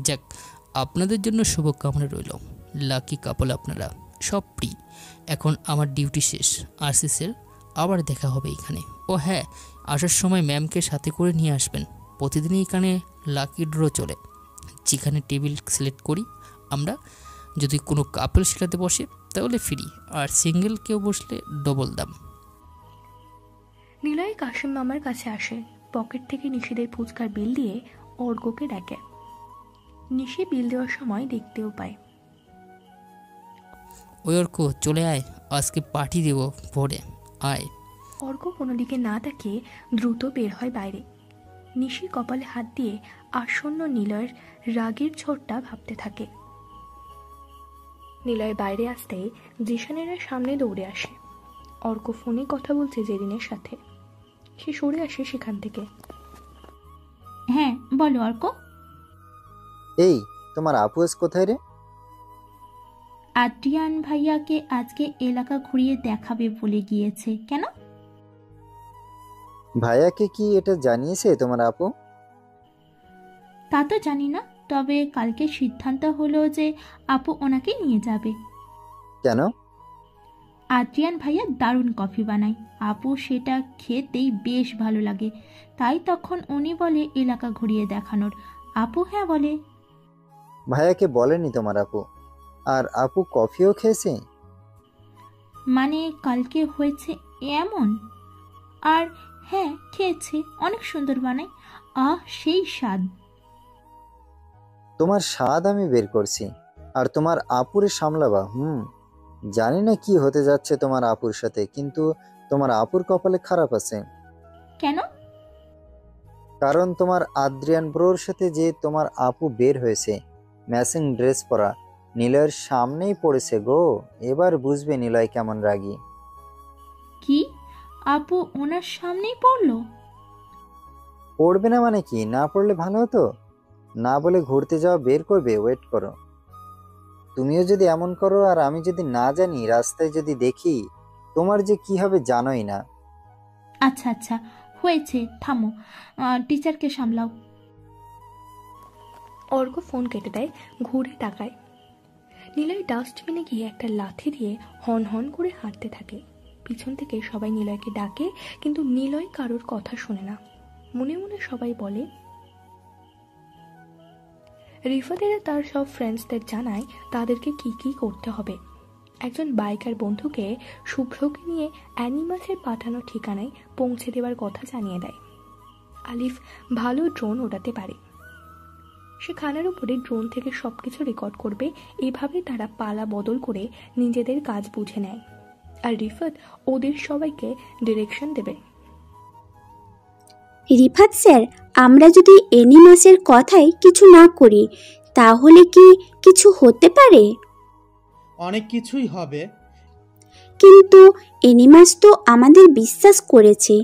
যাক, আপনাদের জন্য শুভকামনা রইল। লাকি কাপল আপনারা, সব ফ্রি। এখন আমার ডিউটি শেষ, আসছি স্যার, আবার দেখা হবে এখানে। ও হ্যাঁ, আসার সময় ম্যামকে সাথে করে নিয়ে আসবেন। প্রতিদিনই এখানে লাকি ড্র চলে, যেখানে টেবিল সিলেক্ট করি আমরা। যদি কোনো কাপল সেটাতে বসে তাহলে ফ্রি, আর সিঙ্গেল কেউ বসলে ডবল দাম। নিলয় কাশিম মামার কাছে আসে। পকেট থেকে নিশিদের ফুচকার বিল দিয়ে অর্ঘ্যকে ডাকে। নিশি বিল দেওয়ার সময় দেখতেও পায়। ওই অর্ঘ্য চলে আয়, আজকে পার্টি দেব ভোরে, আয়। অর্ঘ্য কোনো দিকে না তাকিয়ে দ্রুত বের হয় বাইরে। নিশি কপালে হাত দিয়ে আসন্ন নিলয়ের রাগের ঝড়টা ভাবতে থাকে। নিলয় বাইরে আসতেই জিশানেরা সামনে দৌড়ে আসে। অর্ক ফোনে কথা বলছে জেরিনের সাথে। সে সরে আসে সেখান থেকে। হ্যাঁ বলো অর্ক। এই তোমার আপু আজ কোথায় রে? আদ্রিয়ান ভাইয়াকে আজকে এলাকা ঘুরিয়ে দেখাবে বলে গিয়েছে। কেন? ভাইয়াকে কি এটা জানিয়েছে তোমার আপু? তা তো জানি না, তবে কালকে সিদ্ধান্ত হলো যে আপু ওনাকে নিয়ে যাবে। কেন? আদ্রিয়ান ভাইয়া দারুণ কফি বানায়, আপু সেটা খেতেই বেশ ভালো লাগে, তাই তখন উনি বলে এলাকা ঘুরিয়ে দেখানোর। আপু হ্যাঁ বলে। ভাইয়াকে বলেনি তোমার আপু? আর আপু কফিও খেয়েছে? মানে কালকে হয়েছে এমন? আর হ্যাঁ খেয়েছে, অনেক সুন্দর বানায়। সেই স্বাদ। তোমার স্বাদ আমি বের করছি, আর তোমার আপুরে সামলাবা। জানি না কি হতে যাচ্ছে তোমার আপুর সাথে, কিন্তু তোমার আপুর কপালে খারাপ আছে। কেন? কারণ তোমার আদ্রিয়ান ব্রোর সাথে যে তোমার আপু বের হয়েছে, ম্যাচিং ড্রেস পরা, নিলয়ের সামনেই পড়েছে গো। এবার বুঝবে নিলয় কেমন রাগী। কি? আপু ওনার সামনেই পড়লো? পড়বে না মানে কি? না পড়লে ভালো হতো। না বলে ঘুরতে যাওয়া বের করবে। ওয়েট করো। তুমিও যদি এমন করো আর আমি যদি না জানি, রাস্তায় যদি দেখি, তোমার যে কি হবে জানোই না। আচ্ছা আচ্ছা হয়েছে, থামো, টিচারকে সামলাও। অর্ক ফোন কেটে দেয়, ঘুরে তাকায়। নিলয় ডাস্টবিনে গিয়ে একটা লাথি দিয়ে হন হন করে হাঁটতে থাকে। পিছন থেকে সবাই নিলয়কে ডাকে, কিন্তু নিলয় কারোর কথা শোনে না। মনে মনে সবাই বলে। রিফাতেরা তার সব ফ্রেন্ডসদের জানায় তাদেরকে কি কি করতে হবে। একজন বাইকার বন্ধুকে শুভ্রকে নিয়ে অ্যানিমাসের পাঠানো ঠিকানায় পৌঁছে দেওয়ার কথা জানিয়ে দেয়। আলিফ ভালো ড্রোন ওড়াতে পারে। সে খানার উপরে ড্রোন থেকে সবকিছু রেকর্ড করবে। এভাবে তারা পালা বদল করে নিজেদের কাজ বুঝে নেয়, আর রিফাত ওদের সবাইকে ডিরেকশন দেবে। রিফাত স্যার, আমরা যদি এনিমাসের কথায় কিছু না করি তাহলে কি কিছু হতে পারে? অনেক কিছুই হবে। কিন্তু এনিমাস তো আমাদের বিশ্বাস করেছে,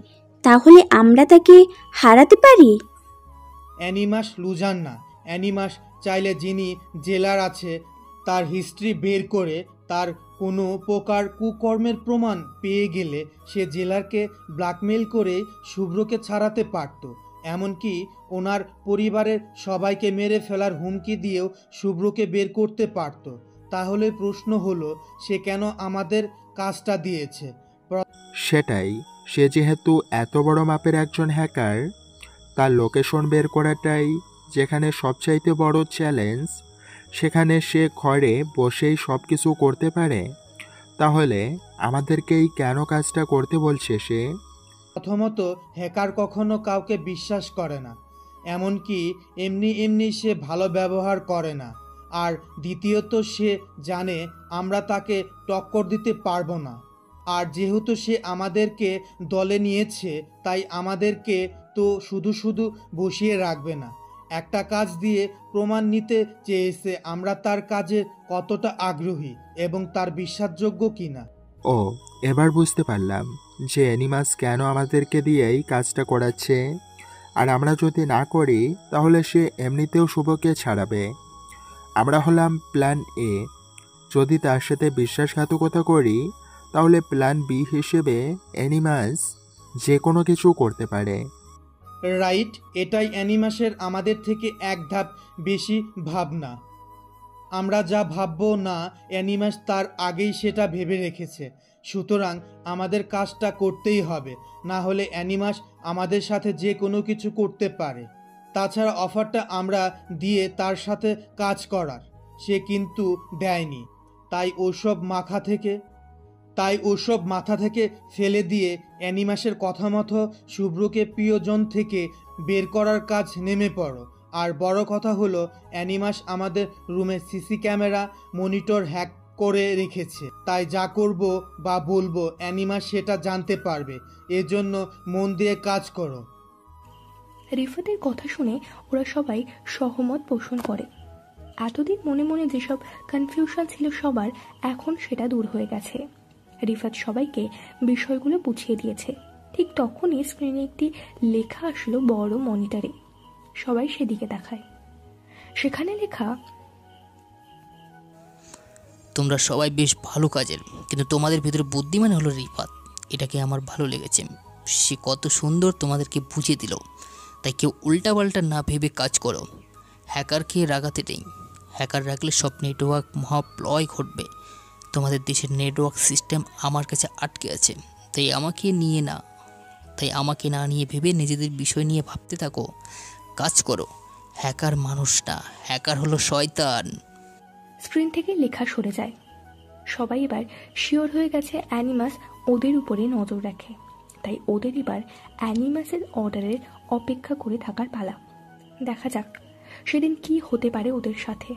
তাহলে আমরা তাকে হারাতে পারি? অ্যানিমাস লুজার না। অ্যানিমাস চাইলে যিনি জেলার আছে তার হিস্ট্রি বের করে তার কোনো প্রকার কুকর্মের প্রমাণ পেয়ে গেলে সে জেলারকে ব্ল্যাকমেল করে শুভ্রকে ছাড়াতে পারত। এমনকি ওনার পরিবারের সবাইকে মেরে ফেলার হুমকি দিয়েও শুভ্রকে বের করতে পারত। তাহলে প্রশ্ন হলো, সে কেন আমাদের কাজটা দিয়েছে? সেটাই, সে যেহেতু এত বড় মাপের একজন হ্যাকার, তার লোকেশন বের করাটাই যেখানে সবচাইতে বড় চ্যালেঞ্জ, সেখানে সে ঘরে বসেই সব কিছু করতে পারে। তাহলে আমাদেরকেই কেন কাজটা করতে বলছে সে? প্রথমত, হ্যাকার কখনো কাউকে বিশ্বাস করে না, এমনকি এমনি এমনি সে ভালো ব্যবহার করে না। আর দ্বিতীয়ত, সে জানে আমরা তাকে টক্কর দিতে পারবো না। আর যেহেতু সে আমাদেরকে দলে নিয়েছে, তাই আমাদেরকে তো শুধু শুধু বসিয়ে রাখবে না। একটা কাজ দিয়ে প্রমাণ নিতে চেয়েছে আমরা তার কাজে কতটা আগ্রহী এবং তার বিশ্বাসযোগ্য কিনা। ও, এবার বুঝতে পারলাম যে অ্যানিমাস কেন আমাদেরকে দিয়েই কাজটা করাচ্ছে। আর আমরা যদি না করি তাহলে সে এমনিতেও শুভকে ছাড়াবে। আমরা হলাম প্ল্যান এ। যদি তার সাথে বিশ্বাসঘাতকতা করি তাহলে প্ল্যান বি হিসেবে অ্যানিমাস যে কোনো কিছু করতে পারে। রাইট, এটাই অ্যানিমাসের আমাদের থেকে এক ধাপ বেশি ভাবনা। আমরা যা ভাববো না, অ্যানিমাস তার আগেই সেটা ভেবে রেখেছে। সুতরাং আমাদের কাজটা করতেই হবে, না হলে অ্যানিমাস আমাদের সাথে যে কোনো কিছু করতে পারে। তাছাড়া অফারটা আমরা দিয়ে তার সাথে কাজ করার, সে কিন্তু দেয়নি। তাই ওসব মাথা থেকে ফেলে দিয়ে অ্যানিমাসের কথা মতো শুভ্রকে প্রিয়জন থেকে বের করার কাজ নেমে পড়ো। আর বড় কথা হলো, অ্যানিমাস আমাদের রুমের সিসি ক্যামেরা মনিটর হ্যাক করে রেখেছে, তাই যা করব বা বলবো অ্যানিমাস সেটা জানতে পারবে। এজন্য মন দিয়ে কাজ করো। রিফাতের কথা শুনে ওরা সবাই সহমত পোষণ করে। এতদিন মনে মনে যেসব কনফিউশন ছিল সবার, এখন সেটা দূর হয়ে গেছে। রিফাত সবাইকে বিষয়গুলো বুঝিয়ে দিয়েছে। ঠিক তখনই স্ক্রিনে একটি লেখা আসলো বড় মনিটরে। সবাই সেদিকে তাকায়। সেখানে লেখা, তোমরা সবাই বেশ ভালো কাজের, কিন্তু তোমাদের ভিতরে বুদ্ধিমান হলো রিফাত। এটাকে আমার ভালো লেগেছে। সে কত সুন্দর তোমাদেরকে বুঝিয়ে দিল। তাই কেউ উল্টাপাল্টা না ভেবে কাজ করো। হ্যাকারকে রাগাতে নেই। হ্যাকার রাখলে সব নেটওয়ার্ক মহাপ্লয় ঘটবে। তোমাদের দেশের নেটওয়ার্ক সিস্টেম আমার কাছে আটকে আছে। তাই আমাকে না নিয়ে ভেবে নিজেদের বিষয় নিয়ে ভাবতে থাকো, কাজ করো। হ্যাকার মানুষ না, হ্যাকার হলো শয়তান। স্ক্রিন থেকে লেখা সরে যায়। সবাই এবার শিওর হয়ে গেছে অ্যানিমাস ওদের উপরে নজর রাখে। তাই ওদের এবার অ্যানিমাসের অর্ডারের অপেক্ষা করে থাকার পালা। দেখা যাক সেদিন কি হতে পারে ওদের সাথে।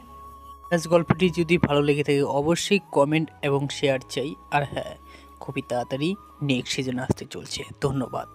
গল্পটি যদি ভালো লেগে থাকে অবশ্যই কমেন্ট এবং শেয়ার চাই। আর হ্যাঁ, খুবই তাড়াতাড়ি নেক্সট সিজন আসতে চলছে। ধন্যবাদ।